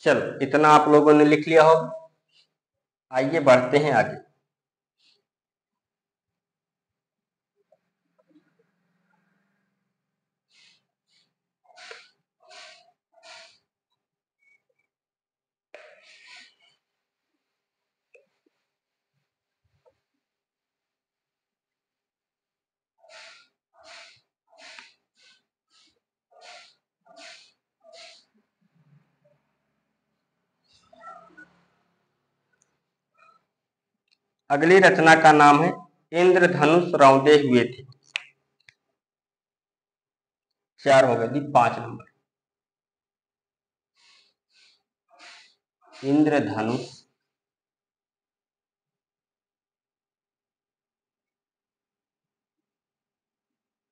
चलो इतना आप लोगों ने लिख लिया होगा। आइए बढ़ते हैं आगे। अगली रचना का नाम है इंद्रधनुष रौंदे हुए थे। 4 हो गए जी। 5 नंबर इंद्रधनुष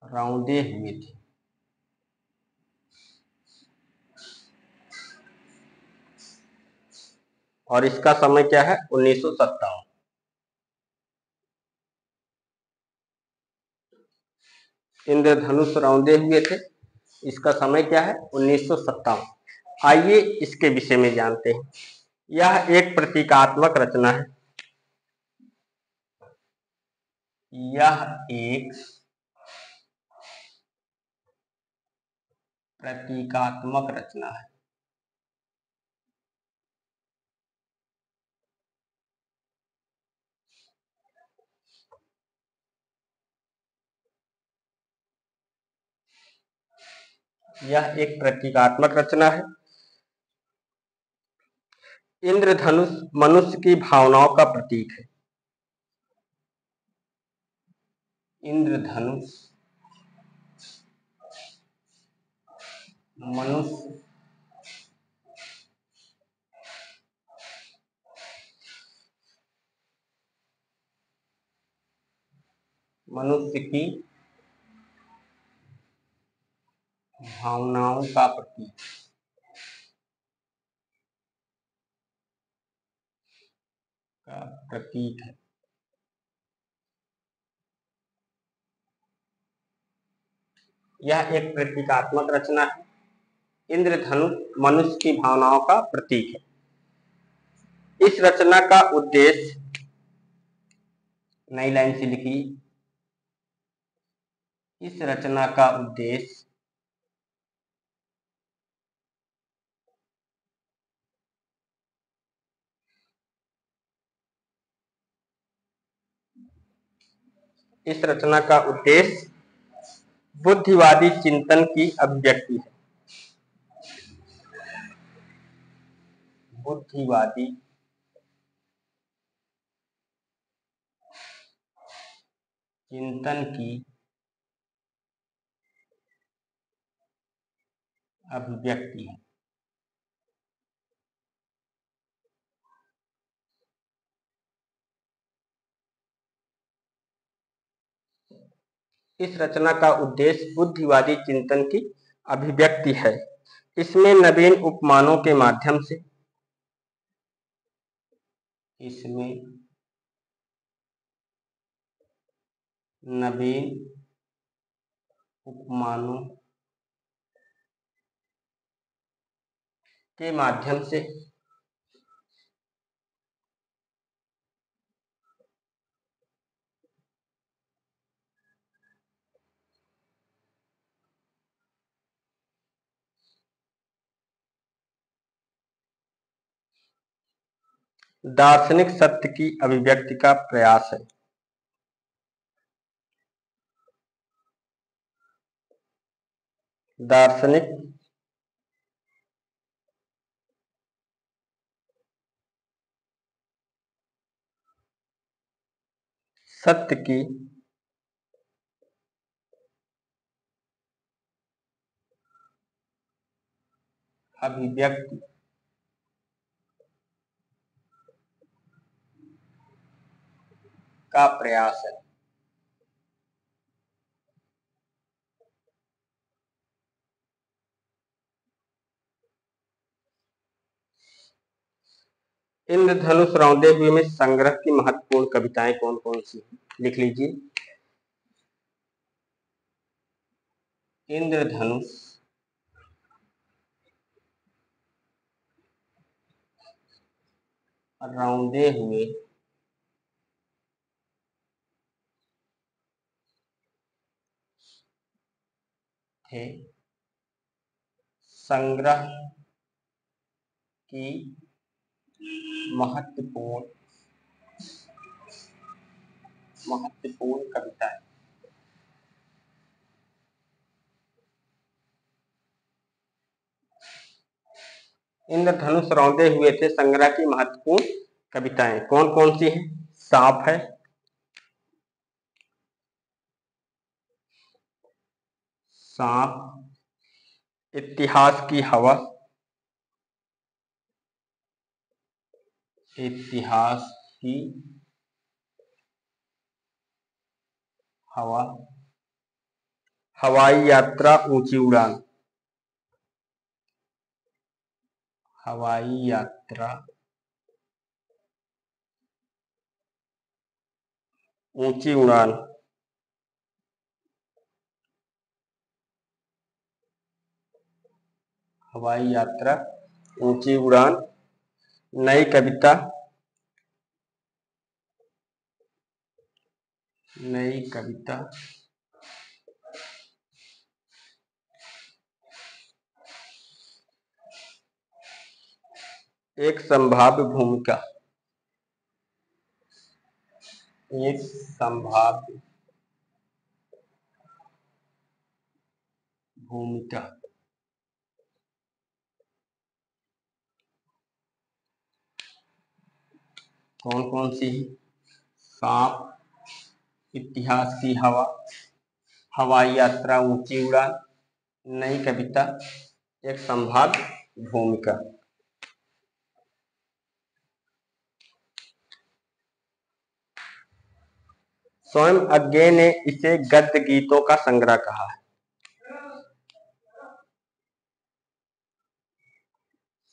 रौंदे हुए थे। और इसका समय क्या है? 1957। इंद्रधनुष रौंदे हुए थे, इसका समय क्या है? 1957। आइए इसके विषय में जानते हैं। यह एक प्रतीकात्मक रचना है। यह एक प्रतीकात्मक रचना है। यह एक प्रतीकात्मक रचना है। इंद्रधनुष मनुष्य की भावनाओं का प्रतीक है। इंद्रधनुष मनुष्य मनुष्य की भावनाओं का प्रतीक है। यह एक प्रतीकात्मक रचना है। इंद्रधनुष मनुष्य की भावनाओं का प्रतीक है। इस रचना का उद्देश्य, नई लाइन से लिखिए, इस रचना का उद्देश्य इस रचना का उद्देश्य बुद्धिवादी चिंतन की अभिव्यक्ति है। बुद्धिवादी चिंतन की अभिव्यक्ति है। इस रचना का उद्देश्य बुद्धिवादी चिंतन की अभिव्यक्ति है। इसमें नवीन उपमानों के माध्यम से नवीन उपमानों के माध्यम से दार्शनिक सत्य की अभिव्यक्ति का प्रयास है। दार्शनिक सत्य की अभिव्यक्ति का प्रयास है। इंद्रधनुष रौंदे हुए में संग्रह की महत्वपूर्ण कविताएं कौन कौन सी हैं? लिख लीजिए। इंद्रधनुष रौंदे हुए थे संग्रह की महत्वपूर्ण कविताएं। इंद्रधनुष रौंदे हुए थे संग्रह की महत्वपूर्ण कविताएं कौन कौन सी हैं? सांप है, सांप, इतिहास की हवा, इतिहास की हवा, हवाई यात्रा, ऊंची उड़ान, हवाई यात्रा, ऊंची उड़ान, हवाई यात्रा, ऊंची उड़ान, नई कविता, नई कविता, एक संभाव्य भूमिका, एक संभाव्य भूमिका। कौन कौन सी है? सांप, इतिहास की हवा, हवाई यात्रा, ऊंची उड़ान, नई कविता, एक संभाव्य भूमिका। स्वयं अज्ञे ने इसे गद्य गीतों का संग्रह कहा है।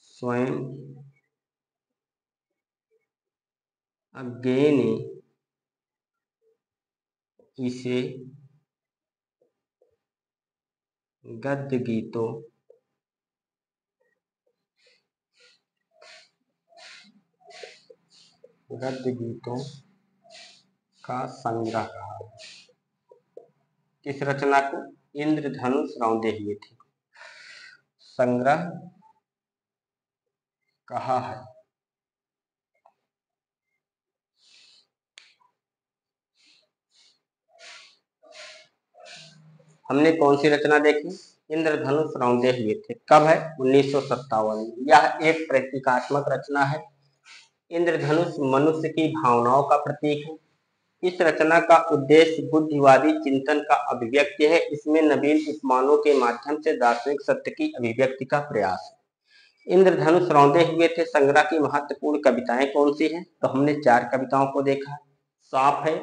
स्वयं अज्ञे ने इसे गद्य गीतों का संग्रह कहा। किस रचना को? इंद्रधनुष रौंदे हुए थे संग्रह कहा है। हमने कौन सी रचना देखी? इंद्रधनुष रौंदे हुए थे। कब है? 1957 में। यह एक प्रतीकात्मक रचना है। इंद्रधनुष मनुष्य की भावनाओं का प्रतीक है। इस रचना का उद्देश्य बुद्धिवादी चिंतन का अभिव्यक्ति है। इसमें नवीन उपमानों के माध्यम से दार्शनिक सत्य की अभिव्यक्ति का प्रयास है। इंद्रधनुष रौंदे हुए थे संग्रह की महत्वपूर्ण कविताएं कौन सी हैं? तो हमने 4 कविताओं को देखा। सांप है,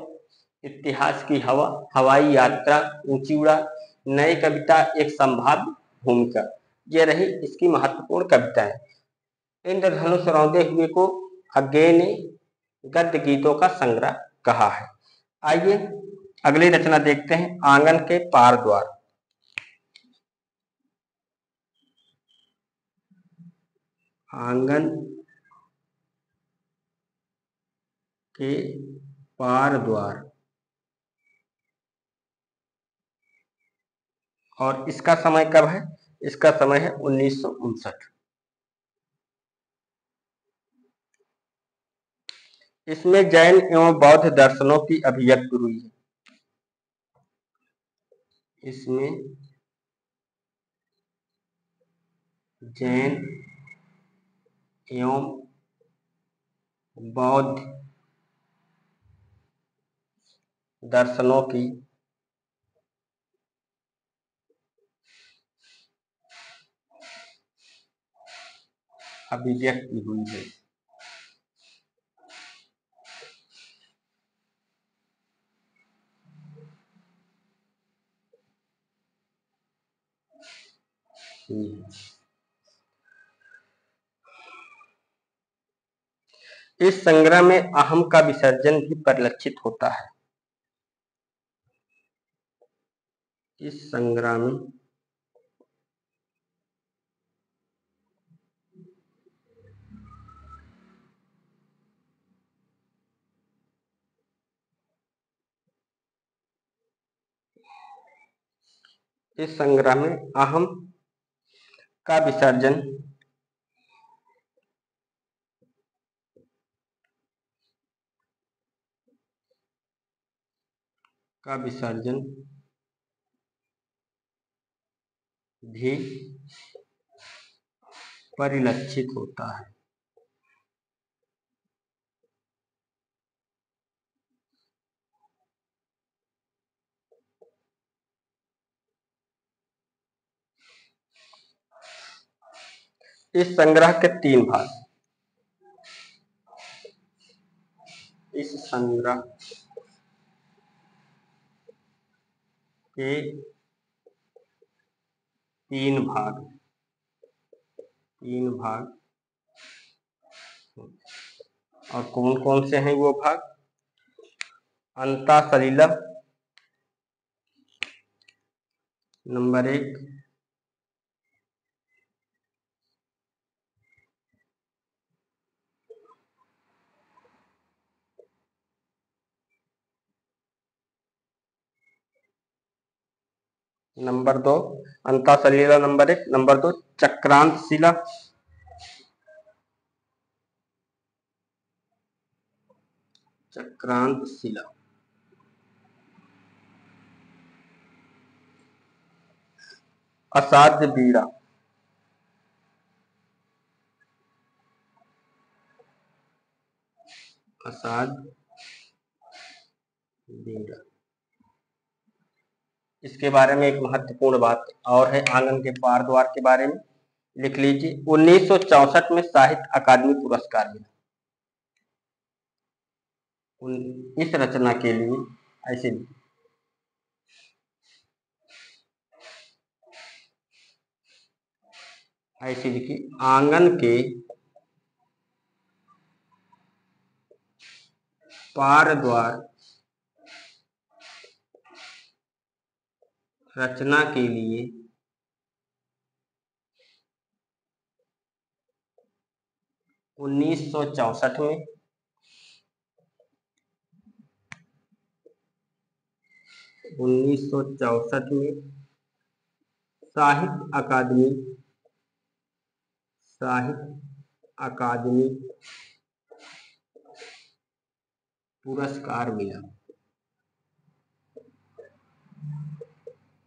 इतिहास की हवा, हवाई यात्रा, ऊंची उड़ान, नई कविता, एक संभाव्य भूमिका। ये रही इसकी महत्वपूर्ण कविताएं। इंद्रधनुष रौंदे हुए को अज्ञे ने गद्य गीतों का संग्रह कहा है। आइए अगली रचना देखते हैं। आंगन के पार द्वार। आंगन के पार द्वार। और इसका समय कब है? इसका समय है 1959। इसमें जैन एवं बौद्ध दर्शनों की अभिव्यक्ति हुई है। इसमें जैन एवं बौद्ध दर्शनों की अभिव्यक्ति हुई है। इस संग्रह में अहम का विसर्जन भी परिलक्षित होता है। इस संग्रह में अहम का विसर्जन भी परिलक्षित होता है। इस संग्रह के 3 भाग। इस संग्रह के 3 भाग। और कौन कौन से हैं वो भाग? अंता सलीला नंबर 1, नंबर 2 अंता सलीला नंबर 1, नंबर 2 चक्रांत शिला, चक्रांत शिला। असाध्य बीड़ा। असाध्य बीड़ा। इसके बारे में एक महत्वपूर्ण बात और है, आंगन के पार द्वार के बारे में लिख लीजिए। 1964 में साहित्य अकादमी पुरस्कार मिला इस रचना के लिए। ऐसे ऐसे लिखिए, आंगन के पार द्वार रचना के लिए 1964 में साहित्य अकादमी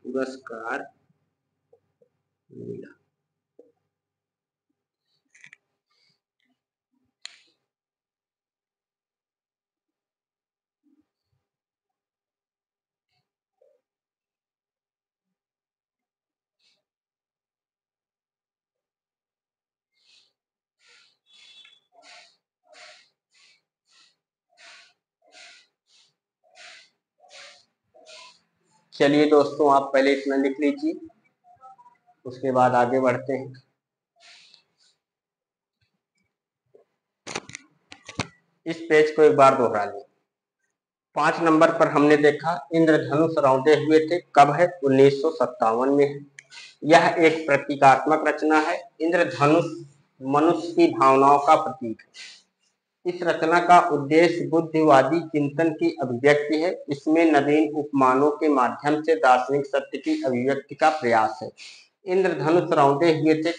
पुरस्कार मिला। चलिए दोस्तों, आप पहले इतना लिख लीजिए, उसके बाद आगे बढ़ते हैं। इस पेज को एक बार दोहरा लें। 5 नंबर पर हमने देखा इंद्रधनुष रौंदे हुए थे, कब है? 1957 में है। यह एक प्रतीकात्मक रचना है। इंद्रधनुष मनुष्य की भावनाओं का प्रतीक है। इस रचना का उद्देश्य बुद्धिवादी चिंतन की अभिव्यक्ति है। इसमें नवीन उपमानों के माध्यम से दार्शनिक सत्य की अभिव्यक्ति का प्रयास है। इंद्रधनुष रौंदे हुए थे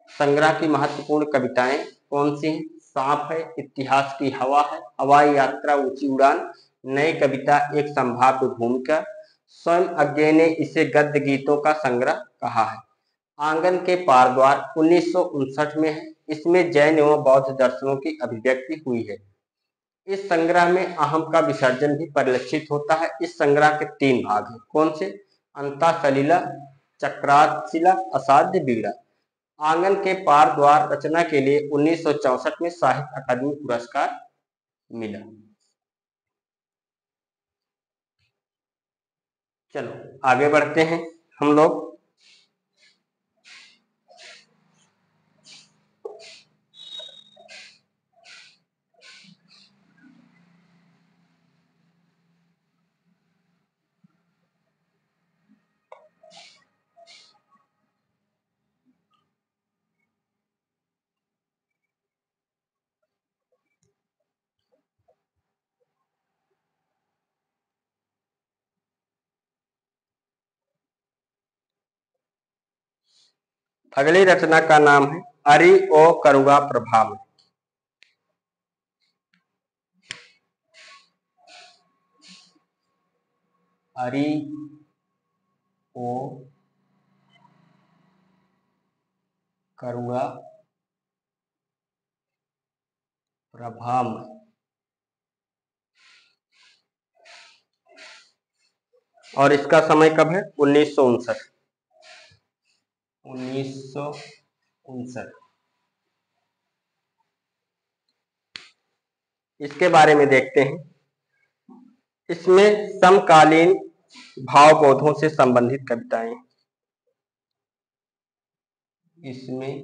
संग्रह की महत्वपूर्ण कविताएं कौन सी हैं? सांप है, इतिहास की हवा है, हवाई यात्रा ऊंची उड़ान, नई कविता एक संभाव्य भूमिका, स्वयं अज्ञे ने इसे गद्य गीतों का संग्रह कहा है। आंगन के पार द्वार 1959 में है। इसमें जैन एवं बौद्ध दर्शनों की अभिव्यक्ति हुई है। इस संग्रह में अहम का विसर्जन भी परिलक्षित होता है। इस संग्रह के 3 भाग हैं। कौन से? अंतःसलिला, चक्रातशिला, असाध्य बीड़ा। आंगन के पार द्वार रचना के लिए 1964 में साहित्य अकादमी पुरस्कार मिला। चलो आगे बढ़ते हैं हम लोग। अगली रचना का नाम है अरि ओ करुणा प्रभाव। अरि ओ करुणा प्रभाव। और इसका समय कब है? 1959। 1959। इसके बारे में देखते हैं। इसमें समकालीन भावबोधों से संबंधित कविताएं। इसमें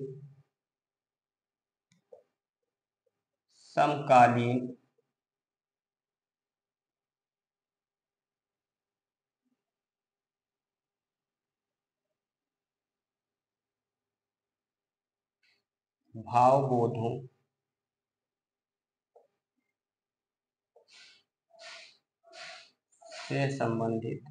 समकालीन भावबोधों से संबंधित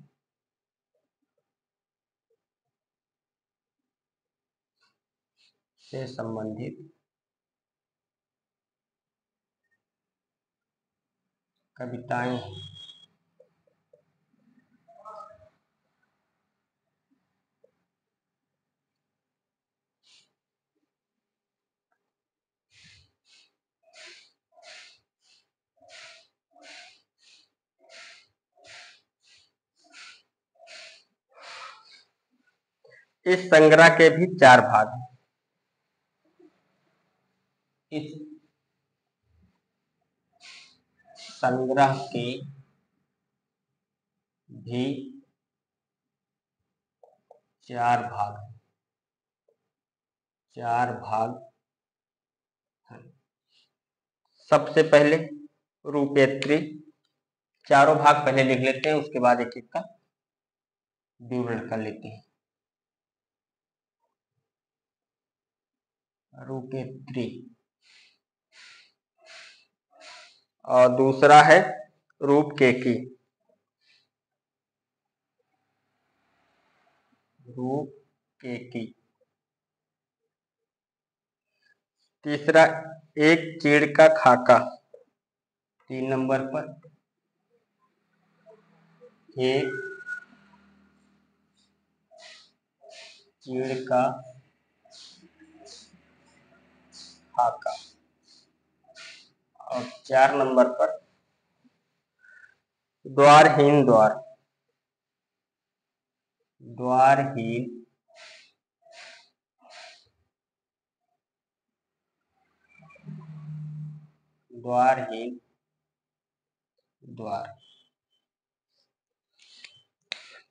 कविताएं। इस संग्रह के भी 4 भाग हैं। इस संग्रह के भी 4 भाग हैं। 4 भाग हैं। सबसे पहले रूपेत्री, चारों भाग पहले लिख लेते हैं, उसके बाद एक एक का विवरण कर लेते हैं। रूपेत्री और दूसरा है रूपकेकी। रूपकेकी। तीसरा एक चीड़ का खाका। 3 नंबर पर एक चीड़ का खाका। और 4 नंबर पर द्वारहीन द्वार। द्वारहीन द्वारहीन द्वार।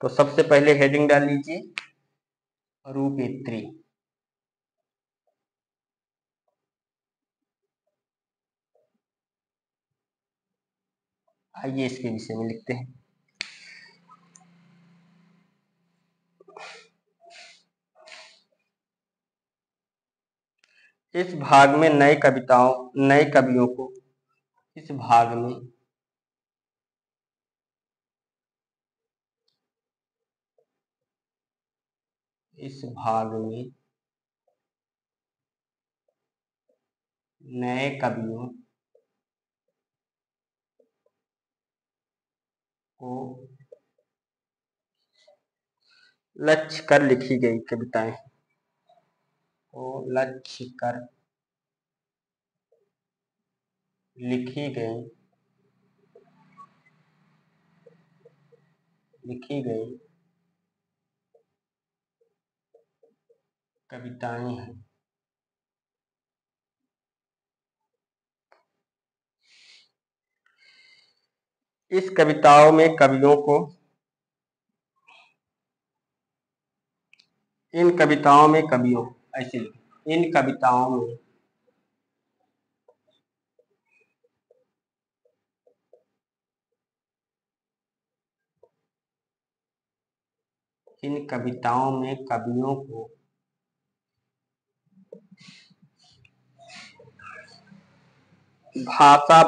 तो सबसे पहले हेडिंग डाल लीजिए रूपेत्री। आइए इसके विषय में लिखते हैं। इस भाग में नए कवियों को इस भाग में नए कवियों को लक्ष्य कर लिखी गई कविताएं को लक्ष्य कर लिखी गई कविताएं हैं। इस कविताओं में कवियों को इन कविताओं में कवियों ऐसे लिखें। इन कविताओं में कवियों को भाषा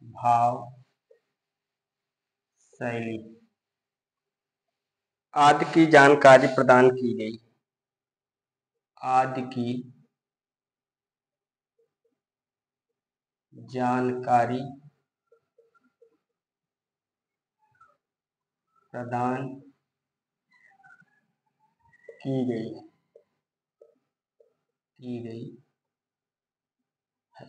भाव शैली आदि की जानकारी प्रदान की गई। आदि की जानकारी प्रदान की गई है।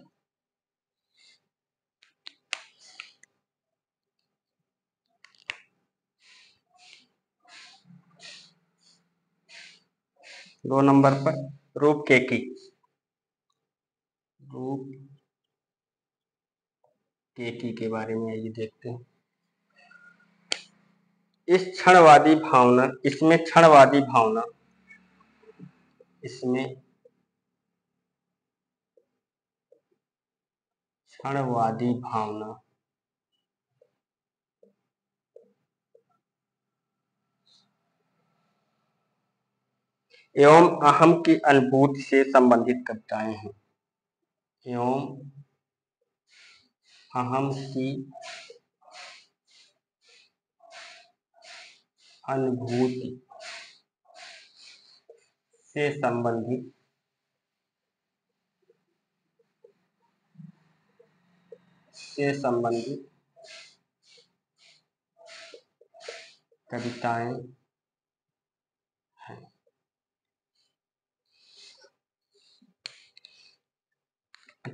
2 नंबर पर रूपकेकी के बारे में आइए देखते हैं। इसमें क्षणवादी भावना एवं अहम की अनुभूति से संबंधित कविताएं हैं। एवं अहम की अनुभूति से संबंधित से संबंधित कविताएं हैं।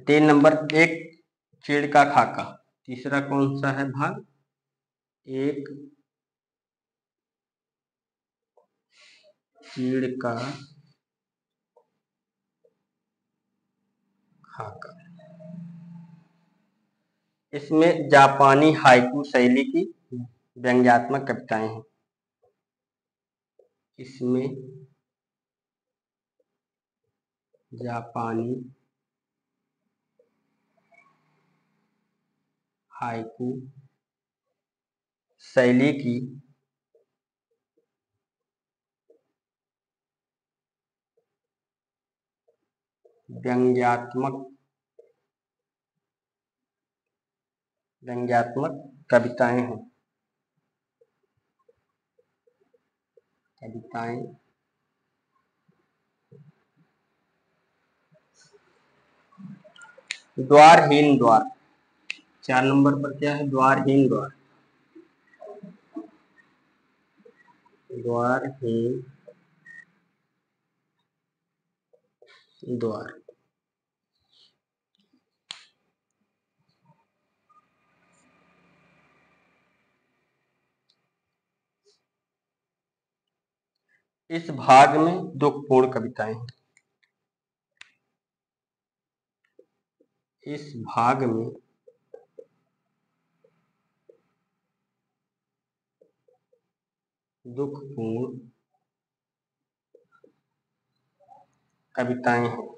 3 नंबर, एक चीड़ का खाका। तीसरा कौन सा है भाग? एक चीड़ का खाका। इसमें जापानी हाइकू शैली की व्यंग्यात्मक कविताएं हैं। इसमें जापानी हाइकू शैली की व्यंग्यात्मक कविताएं हैं। द्वारहीन द्वार। 4 नंबर पर क्या है? द्वारहीन द्वार। द्वारहीन द्वार। इस भाग में दुखपूर्ण कविताएं हैं। इस भाग में दुखपूर्ण कविताएं हैं।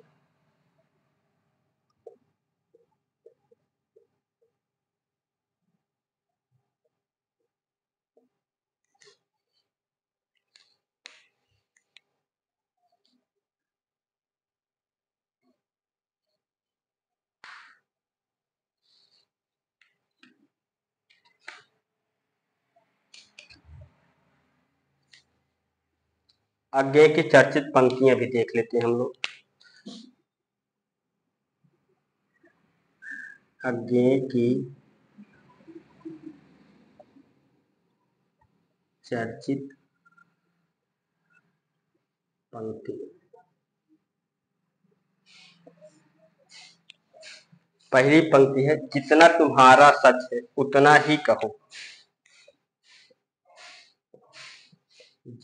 आगे की चर्चित पंक्तियां भी देख लेते हैं हम लोग। आगे की चर्चित पंक्ति। पहली पंक्ति है, जितना तुम्हारा सच है उतना ही कहो।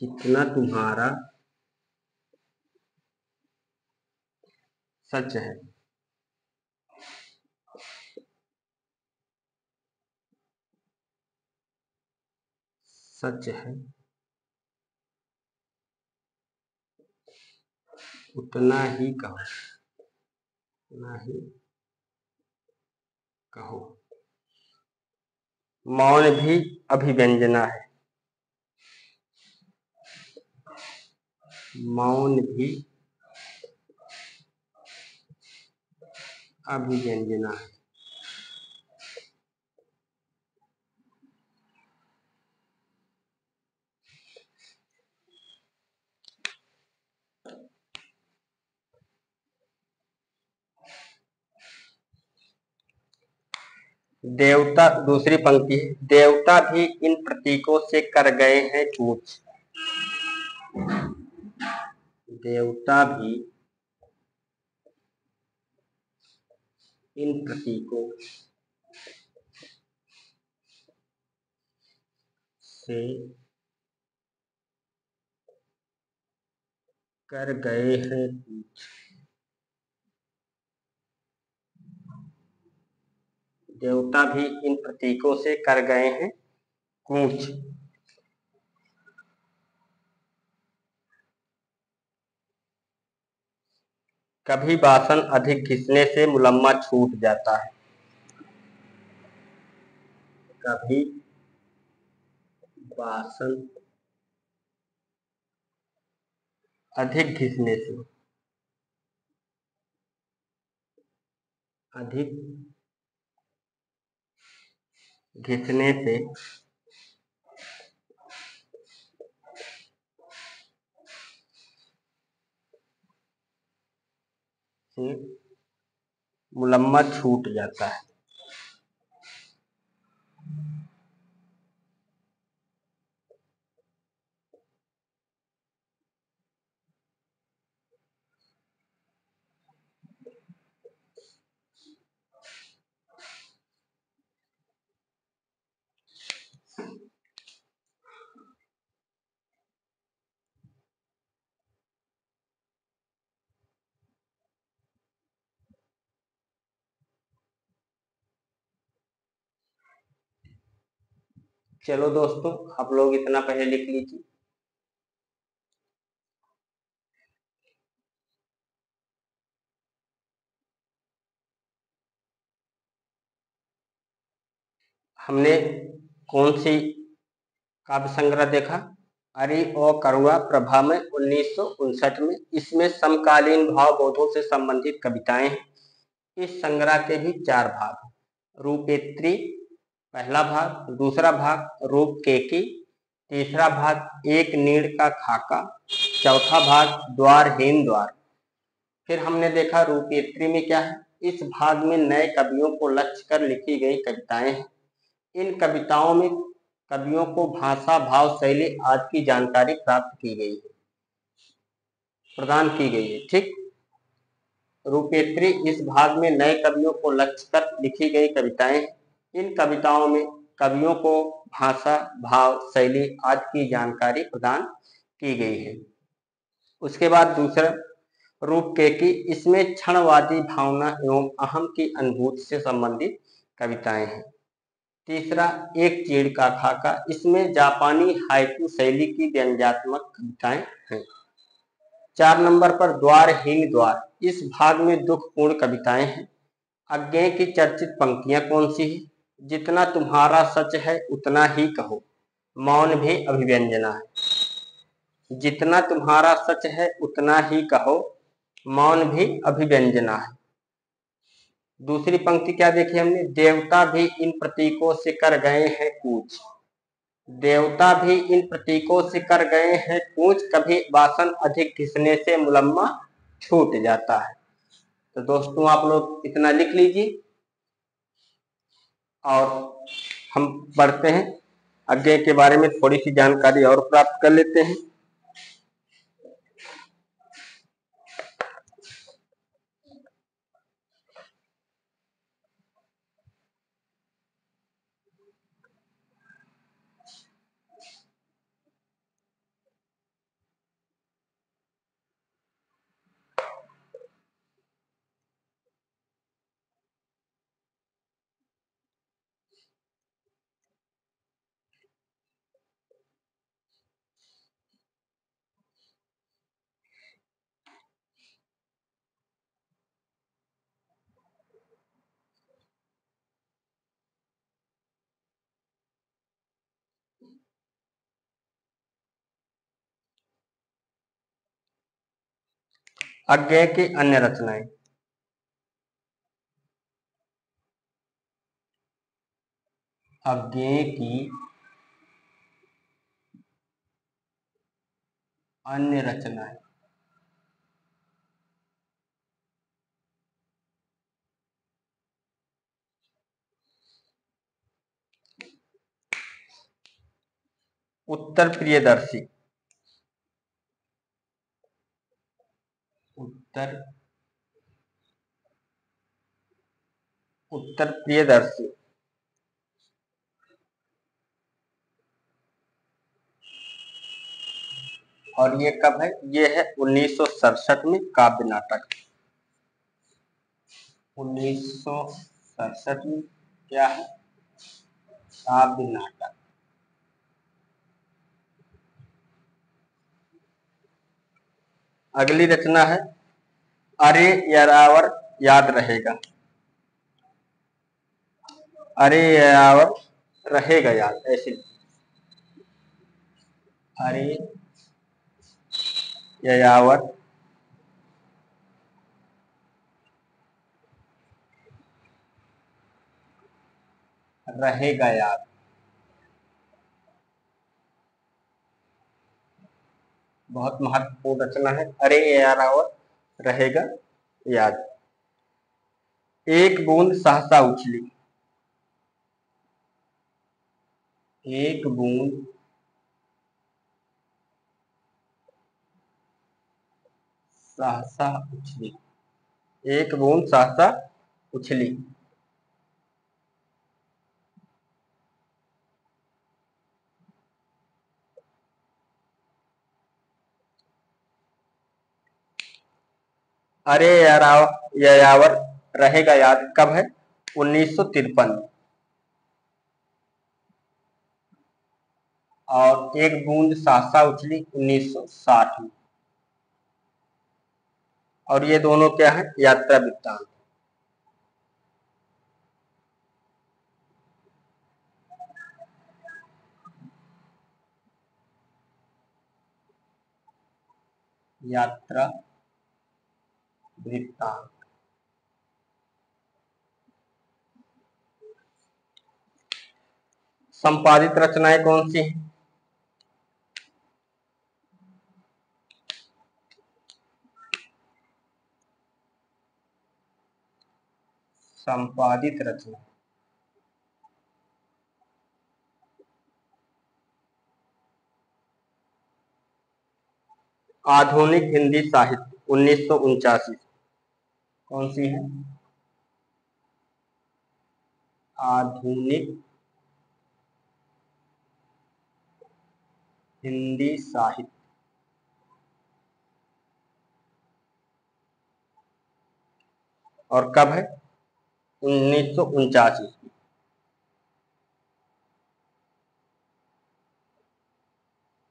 जितना तुम्हारा सच है उतना ही कहो। उतना ही कहो। मौन भी अभिव्यंजना है। मौन भी अभिव्यंजना है। देवता, दूसरी पंक्ति है, देवता भी इन प्रतीकों से कर गए हैं कूच। देवता भी इन प्रतीकों से कर गए हैं कूच। देवता भी इन प्रतीकों से कर गए हैं कूच। कभी वासन अधिक घिसने से मुलम्मा छूट जाता है। कभी वासन अधिक घिसने से, अधिक घिसने से मुलम्मा छूट जाता है। चलो दोस्तों, आप लोग इतना पहले लिख लीजिए। हमने कौन सी काव्य संग्रह देखा? अरि और करुणा प्रभा में 1959 में। इसमें समकालीन भावबोधों से संबंधित कविताएं हैं। इस संग्रह के भी 4 भाग हैं। रूपेत्री पहला भाग, दूसरा भाग रूपकेकी, तीसरा भाग एक नीड़ का खाका, चौथा भाग द्वारहीन द्वार। फिर हमने देखा रूपेत्री में क्या है। इस भाग में नए कवियों को लक्ष्य कर लिखी गई कविताएं हैं। इन कविताओं में कवियों को भाषा, भाव, शैली आदि की जानकारी प्राप्त की गई है, प्रदान की गई है। ठीक। रूपेत्री इस भाग में नए कवियों को लक्ष्य कर लिखी गई कविताएं हैं। इन कविताओं में कवियों को भाषा, भाव, शैली आदि की जानकारी प्रदान की गई है। उसके बाद दूसरा रूपकेकी, इसमें क्षणवादी भावना एवं अहम की अनुभूति से संबंधित कविताएं हैं। तीसरा एक चीड़ का खाका, इसमें जापानी हाइकू शैली की व्यंग्यात्मक कविताएं हैं। 4 नंबर पर द्वारहीन द्वार, इस भाग में दुखपूर्ण कविताएं हैं। अज्ञेय की चर्चित पंक्तियां कौन सी है? जितना तुम्हारा सच है उतना ही कहो, मौन भी अभिव्यंजना है। जितना तुम्हारा सच है उतना ही कहो, मौन भी अभिव्यंजना है। दूसरी पंक्ति क्या देखी हमने? देवता भी इन प्रतीकों से कर गए हैं कूच। देवता भी इन प्रतीकों से कर गए हैं कूच, कभी वासन अधिक घिसने से मुलम्मा छूट जाता है। तो दोस्तों आप लोग इतना लिख लीजिए और हम बढ़ते हैं आगे के बारे में, थोड़ी सी जानकारी और प्राप्त कर लेते हैं। अज्ञेय की अन्य रचनाएं। अज्ञेय की अन्य रचनाएं। उत्तर प्रियदर्शी। उत्तर प्रियदर्शी और ये कब है? ये है 1967 में काव्य नाटक। 1967 में क्या है? काव्य नाटक। अगली रचना है अरे यारावर याद रहेगा। अरे यारावर रहेगा याद, ऐसे। अरे यारावर रहेगा याद। बहुत महत्वपूर्ण रचना है अरे यारावर रहेगा याद। एक बूंद सहसा उछली। एक बूंद सहसा उछली। एक बूंद सहसा उछली। अरे यारावर रहेगा याद कब है? 1953। और एक बूंद सहसा उछली 1960 में। और ये दोनों क्या है? यात्रा वृत्तांत। यात्रा वृत्तांत। संपादित रचनाएं कौन सी हैं? संपादित रचना। आधुनिक हिंदी साहित्य 1949 कौन सी है? आधुनिक हिंदी साहित्य। और कब है? 1949।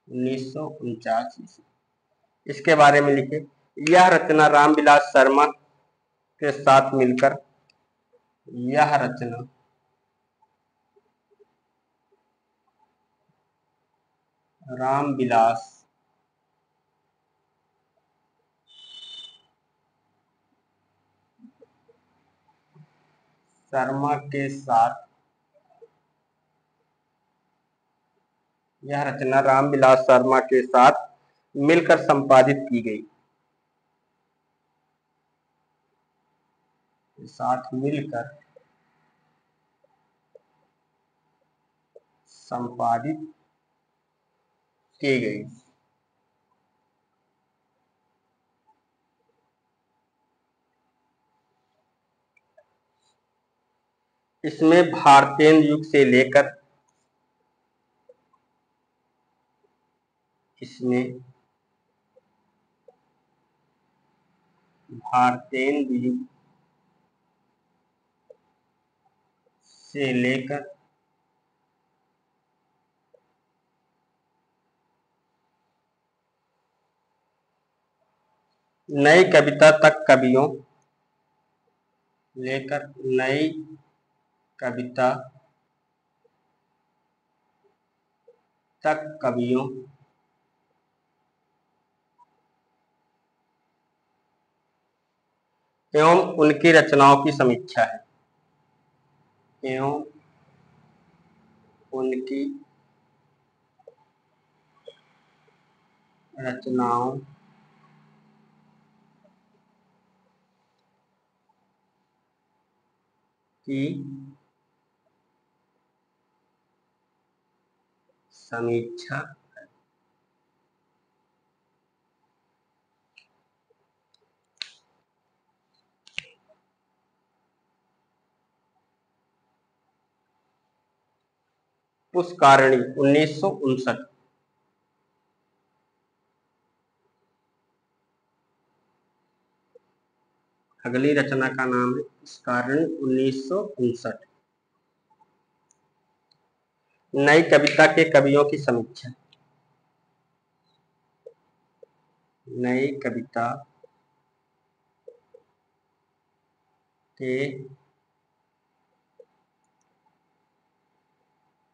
1949। इसके बारे में लिखे। यह रचना रामविलास शर्मा के साथ मिलकर, यह रचना रामविलास शर्मा के साथ, यह रचना रामविलास शर्मा के साथ मिलकर संपादित की गई। साथ मिलकर संपादित की गई। इसमें भारतेंदु युग से लेकर, इसमें भारतेंदु युग से लेकर नई कविता तक कवियों, लेकर नई कविता तक कवियों एवं उनकी रचनाओं की समीक्षा है। एवं उनकी रचनाओं की समीक्षा। पुष्करणी 1959। अगली रचना का नाम है पुष्करणी 1959। नई कविता के कवियों की समीक्षा। नई कविता के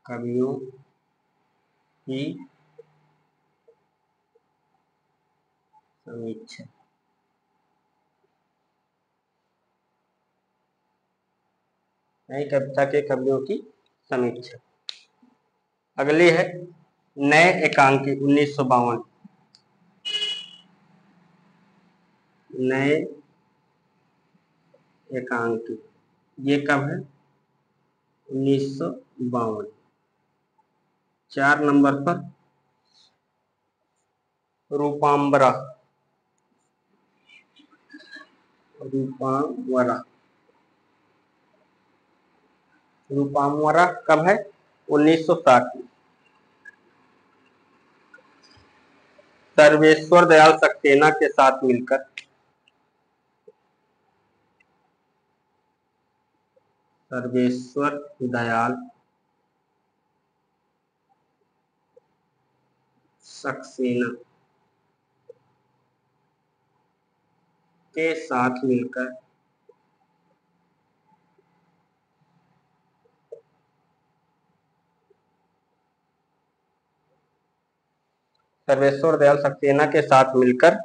कवियों की समीक्षा। नई कविता के कवियों की समीक्षा। अगली है नए एकांकी 1952। नए एकांकी ये कब है? 1952। 4 नंबर पर रूपाम्बरा। रूपाम्बरा। रूपाम्बरा कब है? 1960 में। सर्वेश्वर दयाल सक्सेना के साथ मिलकर, सर्वेश्वर दयाल सक्सेना के साथ मिलकर सर्वेश्वर दयाल सक्सेना के साथ मिलकर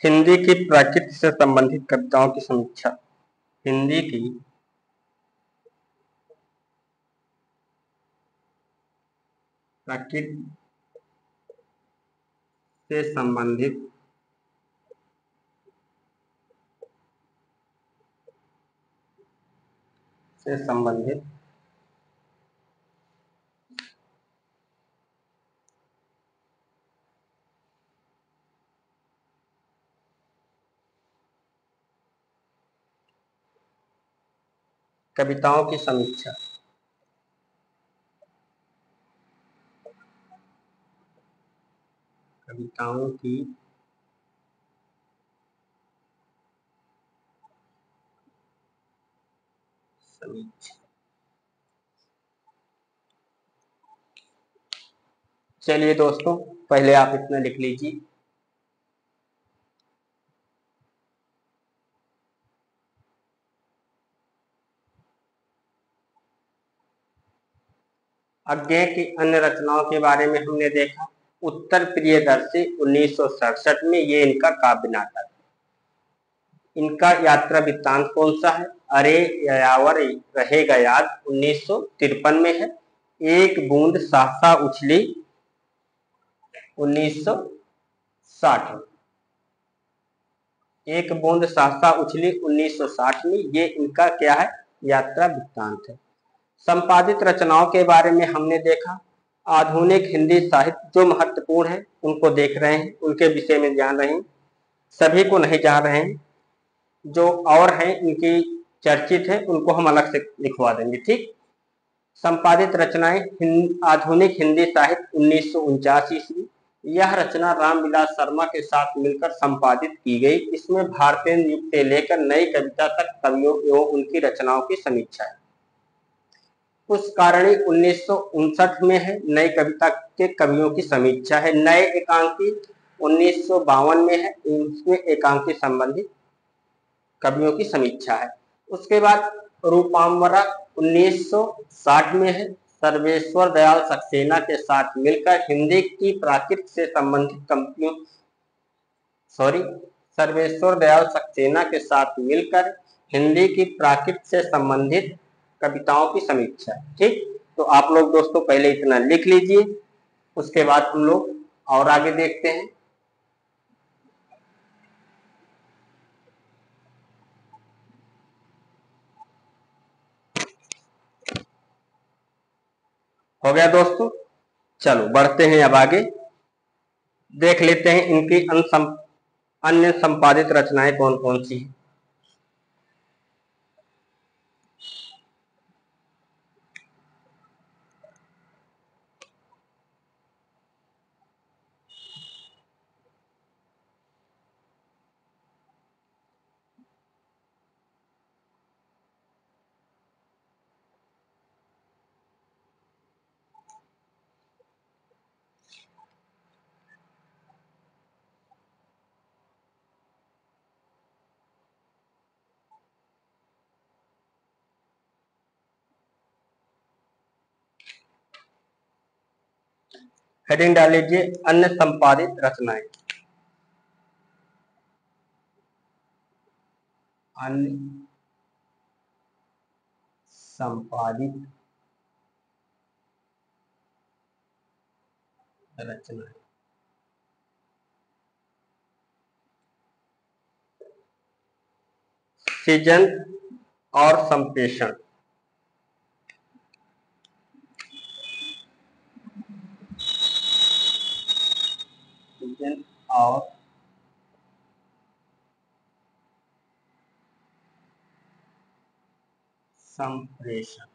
हिंदी की प्रकृति से संबंधित कविताओं की समीक्षा। हिंदी की प्रकृति से संबंधित कविताओं की समीक्षा। कविताओं की समीक्षा। चलिए दोस्तों, पहले आप इतना लिख लीजिए। अज्ञेय की अन्य रचनाओं के बारे में हमने देखा। उत्तर प्रियदर्शी 1967 में ये इनका काव्य नाटक। इनका यात्रा वृत्तांत कौन सा है? अरे यायावर रहेगा याद 1953 में है। एक बूंद सहसा उछली 1960 में। एक बूंद सहसा उछली 1960 में, ये इनका क्या है? यात्रा वृत्तांत है। संपादित रचनाओं के बारे में हमने देखा। आधुनिक हिंदी साहित्य जो महत्वपूर्ण है उनको देख रहे हैं, उनके विषय में जान रहे हैं, सभी को नहीं जान रहे हैं। जो और हैं इनकी चर्चित है उनको हम अलग से लिखवा देंगे, ठीक। संपादित रचनाएं आधुनिक हिंदी साहित्य 1949 ईस्वी। यह रचना रामविलास शर्मा के साथ मिलकर संपादित की गई। इसमें भारतीय युग से लेकर नई कविता तक कवियों एवं उनकी रचनाओं की समीक्षा है। पुष्करणी 1959 में है। नई कविता के कवियों की समीक्षा है। नए एकांकी 1952 में है। इसमें एकांकी संबंधित कवियों की समीक्षा है। उसके बाद रूपाम्बरा 1960 में है। सर्वेश्वर दयाल सक्सेना के साथ मिलकर हिंदी की प्राकृत से संबंधित कवियों सर्वेश्वर दयाल सक्सेना के साथ मिलकर हिंदी की प्राकृत से संबंधित कविताओं की समीक्षा है, ठीक। तो आप लोग दोस्तों पहले इतना लिख लीजिए, उसके बाद हम लोग और आगे देखते हैं। हो गया दोस्तों, चलो बढ़ते हैं अब आगे। देख लेते हैं इनकी अन्य संपादित रचनाएं कौन कौन सी हैं। हेडिंग डाल लीजिए अन्य संपादित रचनाएं। अन्य संपादित रचनाएं। सृजन और संप्रेषण। सृजन और संप्रेषण।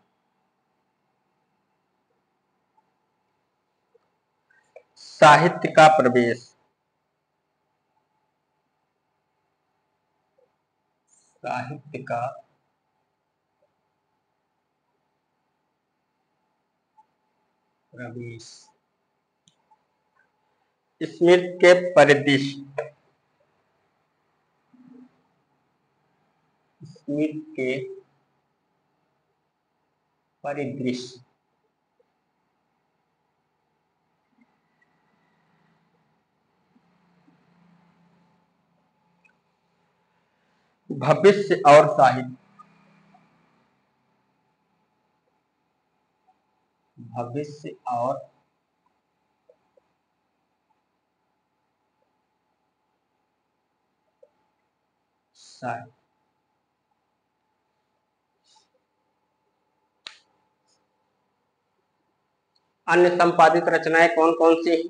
साहित्य का प्रवेश। साहित्य का प्रवेश। स्मिथ के परिदृश्य, स्मिथ के परिदृश्य, भविष्य और साहित्य, भविष्य और साहित्य। अन्य संपादित रचनाएं कौन कौन सी हैं?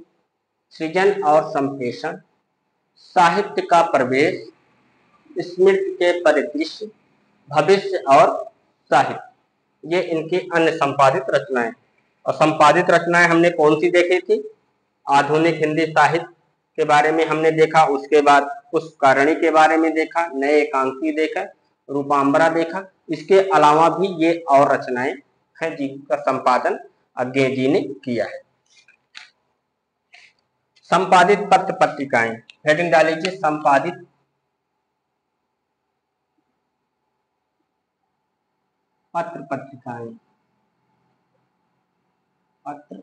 सृजन और संप्रेषण, साहित्य का प्रवेश, स्मृति के परिदृश्य, भविष्य और साहित्य, ये इनकी अन्य संपादित रचनाएं। और संपादित रचनाएं हमने कौन सी देखी थी? आधुनिक हिंदी साहित्य के बारे में हमने देखा, उसके बाद पुष्पकारणी के बारे में देखा, नए एकांकी देखा, रूपांबरा देखा। इसके अलावा भी ये और रचनाएं हैं जिनका संपादन अज्ञे जी ने किया है। संपादित पत्र पत्रिकाएं, हेडिंग डालीजिए संपादित पत्र पत्रिकाएं, पत्र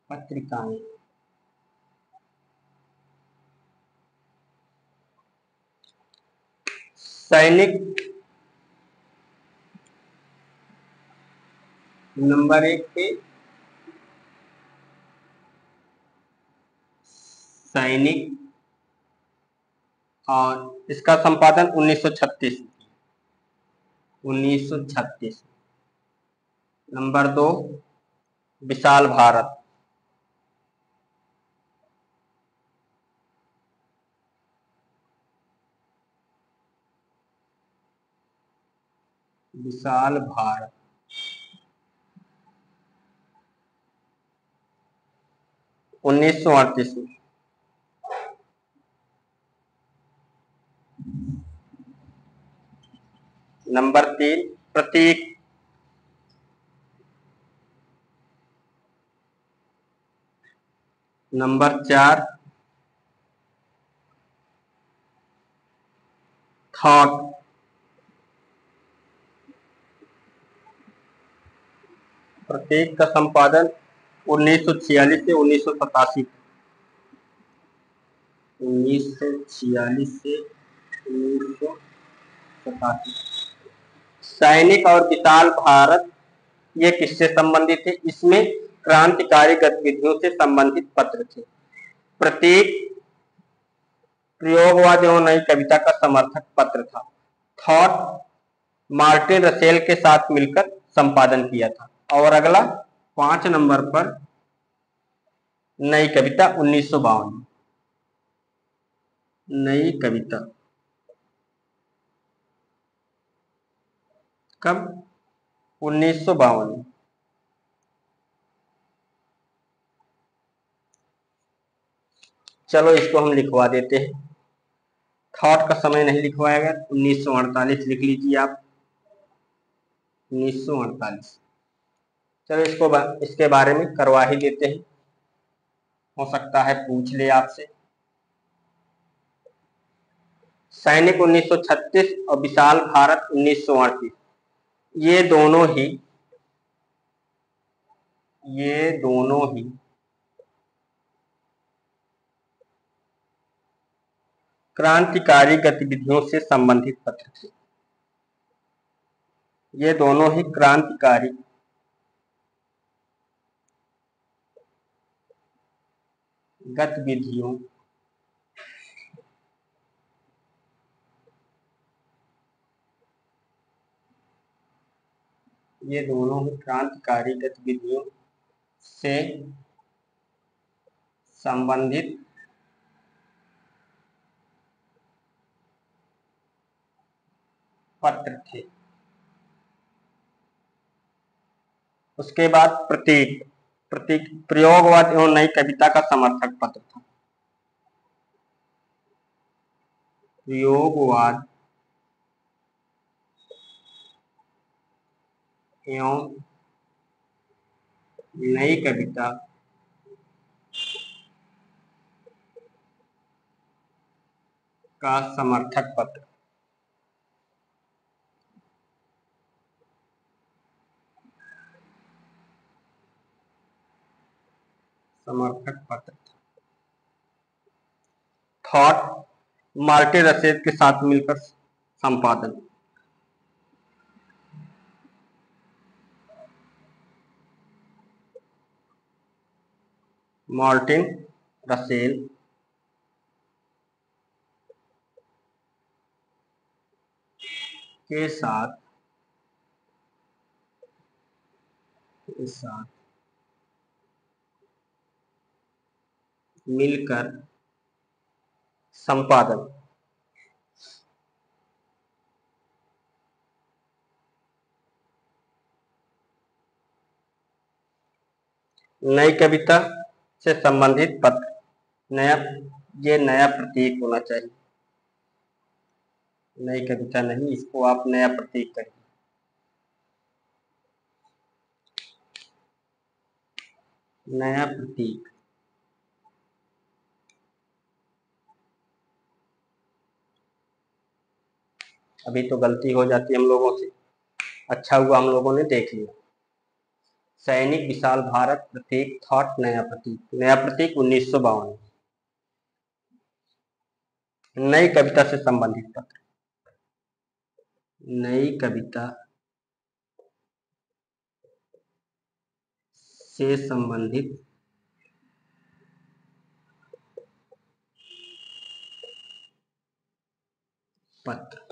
पत्रिकाएं। सैनिक नंबर 1 पे, सैनिक, और इसका संपादन 1936, 1936। नंबर 2 विशाल भारत, विशाल भारत, 1938 में। नंबर 3 प्रतीक, नंबर 4 थॉट, प्रतीक का संपादन 1946 से 1987, 1946 से 1987। सैनिक और विशाल भारत ये किससे संबंधित है? इसमें क्रांतिकारी गतिविधियों से संबंधित पत्र थे। प्रतीक प्रयोगवाद एवं नई कविता का समर्थक पत्र था। थॉट मार्टिन रसेल के साथ मिलकर संपादन किया था। और अगला 5 नंबर पर नई कविता 1952, नई कविता कब? 1952। चलो इसको हम लिखवा देते हैं, थॉट का समय नहीं लिखवाया गया, 1948 लिख लीजिए आप, 1948। चलो इसके बारे में करवा ही देते हैं, हो सकता है पूछ ले आपसे। सैनिक 1936 और विशाल भारत 1938, ये दोनों ही क्रांतिकारी गतिविधियों से संबंधित पत्र थे। ये दोनों ही क्रांतिकारी गतिविधियों ये दोनों ही क्रांतिकारी गतिविधियों से संबंधित पत्र थे। उसके बाद प्रतीक, प्रतीक प्रयोगवाद एवं नई कविता का समर्थक पत्र था। प्रयोगवाद एवं नई कविता का समर्थक पत्र। समर्थक पत्र थॉट मार्टिन रसेल के साथ मिलकर संपादन। मार्टिन रसेल के साथ मिलकर संपादन। नई कविता से संबंधित पत्र। ये नया प्रतीक होना चाहिए, नई कविता नहीं, इसको आप नया प्रतीक करिए। नया प्रतीक। अभी तो गलती हो जाती है हम लोगों से, अच्छा हुआ हम लोगों ने देख लिया। सैनिक, विशाल भारत, प्रतीक, थॉट, नया प्रतीक। नया प्रतीक 1952। नई कविता से संबंधित पत्र। नई कविता से संबंधित पत्र।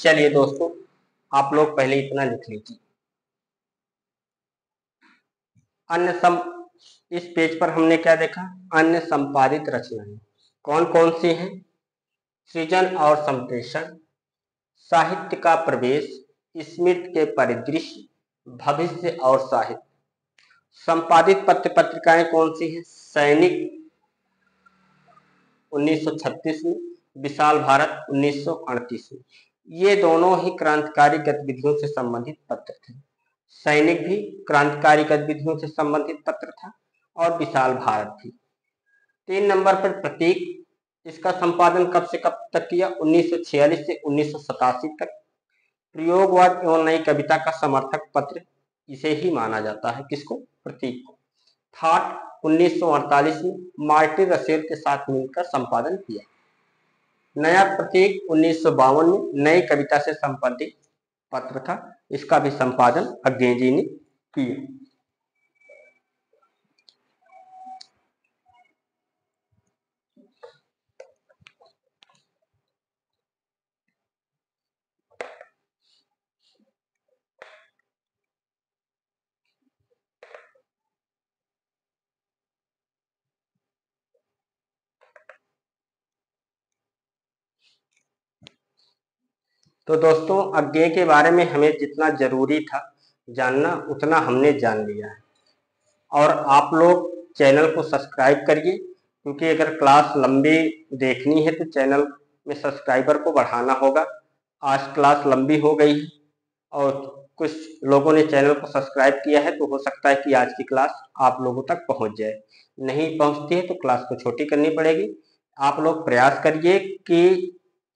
चलिए दोस्तों, आप लोग पहले इतना लिख लीजिए। इस पेज पर हमने क्या देखा? अन्य संपादित रचनाएं कौन कौन सी हैं? सृजन और संप्रेषण, साहित्य का प्रवेश, स्मृति के परिदृश्य, भविष्य और साहित्य। संपादित पत्र पत्रिकाएं कौन सी हैं? सैनिक 1936 में, विशाल भारत 1938 में। ये दोनों ही क्रांतिकारी गतिविधियों से संबंधित पत्र थे। सैनिक भी क्रांतिकारी गतिविधियों से संबंधित पत्र था और विशाल भारत भी। 3 नंबर पर प्रतीक, इसका संपादन कब से कब तक किया? 1946 से 1987 तक। प्रयोगवाद एवं नई कविता का समर्थक पत्र इसे ही माना जाता है। किसको? प्रतीक को। थॉट 1948 में मार्टिन रसेल के साथ मिलकर संपादन किया। नया प्रतीक 1952 में नई कविता से संबंधित पत्र था, इसका भी संपादन अंग्रेजी ने किया। तो दोस्तों, अज्ञेय के बारे में हमें जितना जरूरी था जानना उतना हमने जान लिया है। और आप लोग चैनल को सब्सक्राइब करिए, क्योंकि अगर क्लास लंबी देखनी है तो चैनल में सब्सक्राइबर को बढ़ाना होगा। आज क्लास लंबी हो गई है और कुछ लोगों ने चैनल को सब्सक्राइब किया है, तो हो सकता है कि आज की क्लास आप लोगों तक पहुंच जाए। नहीं पहुंचती है तो क्लास को छोटी करनी पड़ेगी। आप लोग प्रयास करिए कि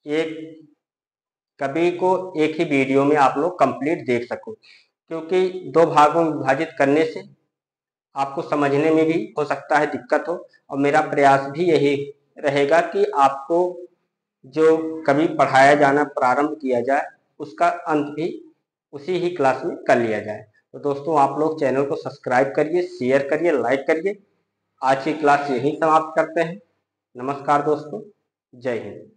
एक कभी को एक ही वीडियो में आप लोग कंप्लीट देख सको, क्योंकि 2 भागों में विभाजित करने से आपको समझने में भी हो सकता है दिक्कत हो। और मेरा प्रयास भी यही रहेगा कि आपको जो कभी पढ़ाया जाना प्रारंभ किया जाए उसका अंत भी उसी ही क्लास में कर लिया जाए। तो दोस्तों, आप लोग चैनल को सब्सक्राइब करिए, शेयर करिए, लाइक करिए। आज की क्लास यहीं समाप्त करते हैं। नमस्कार दोस्तों, जय हिंद।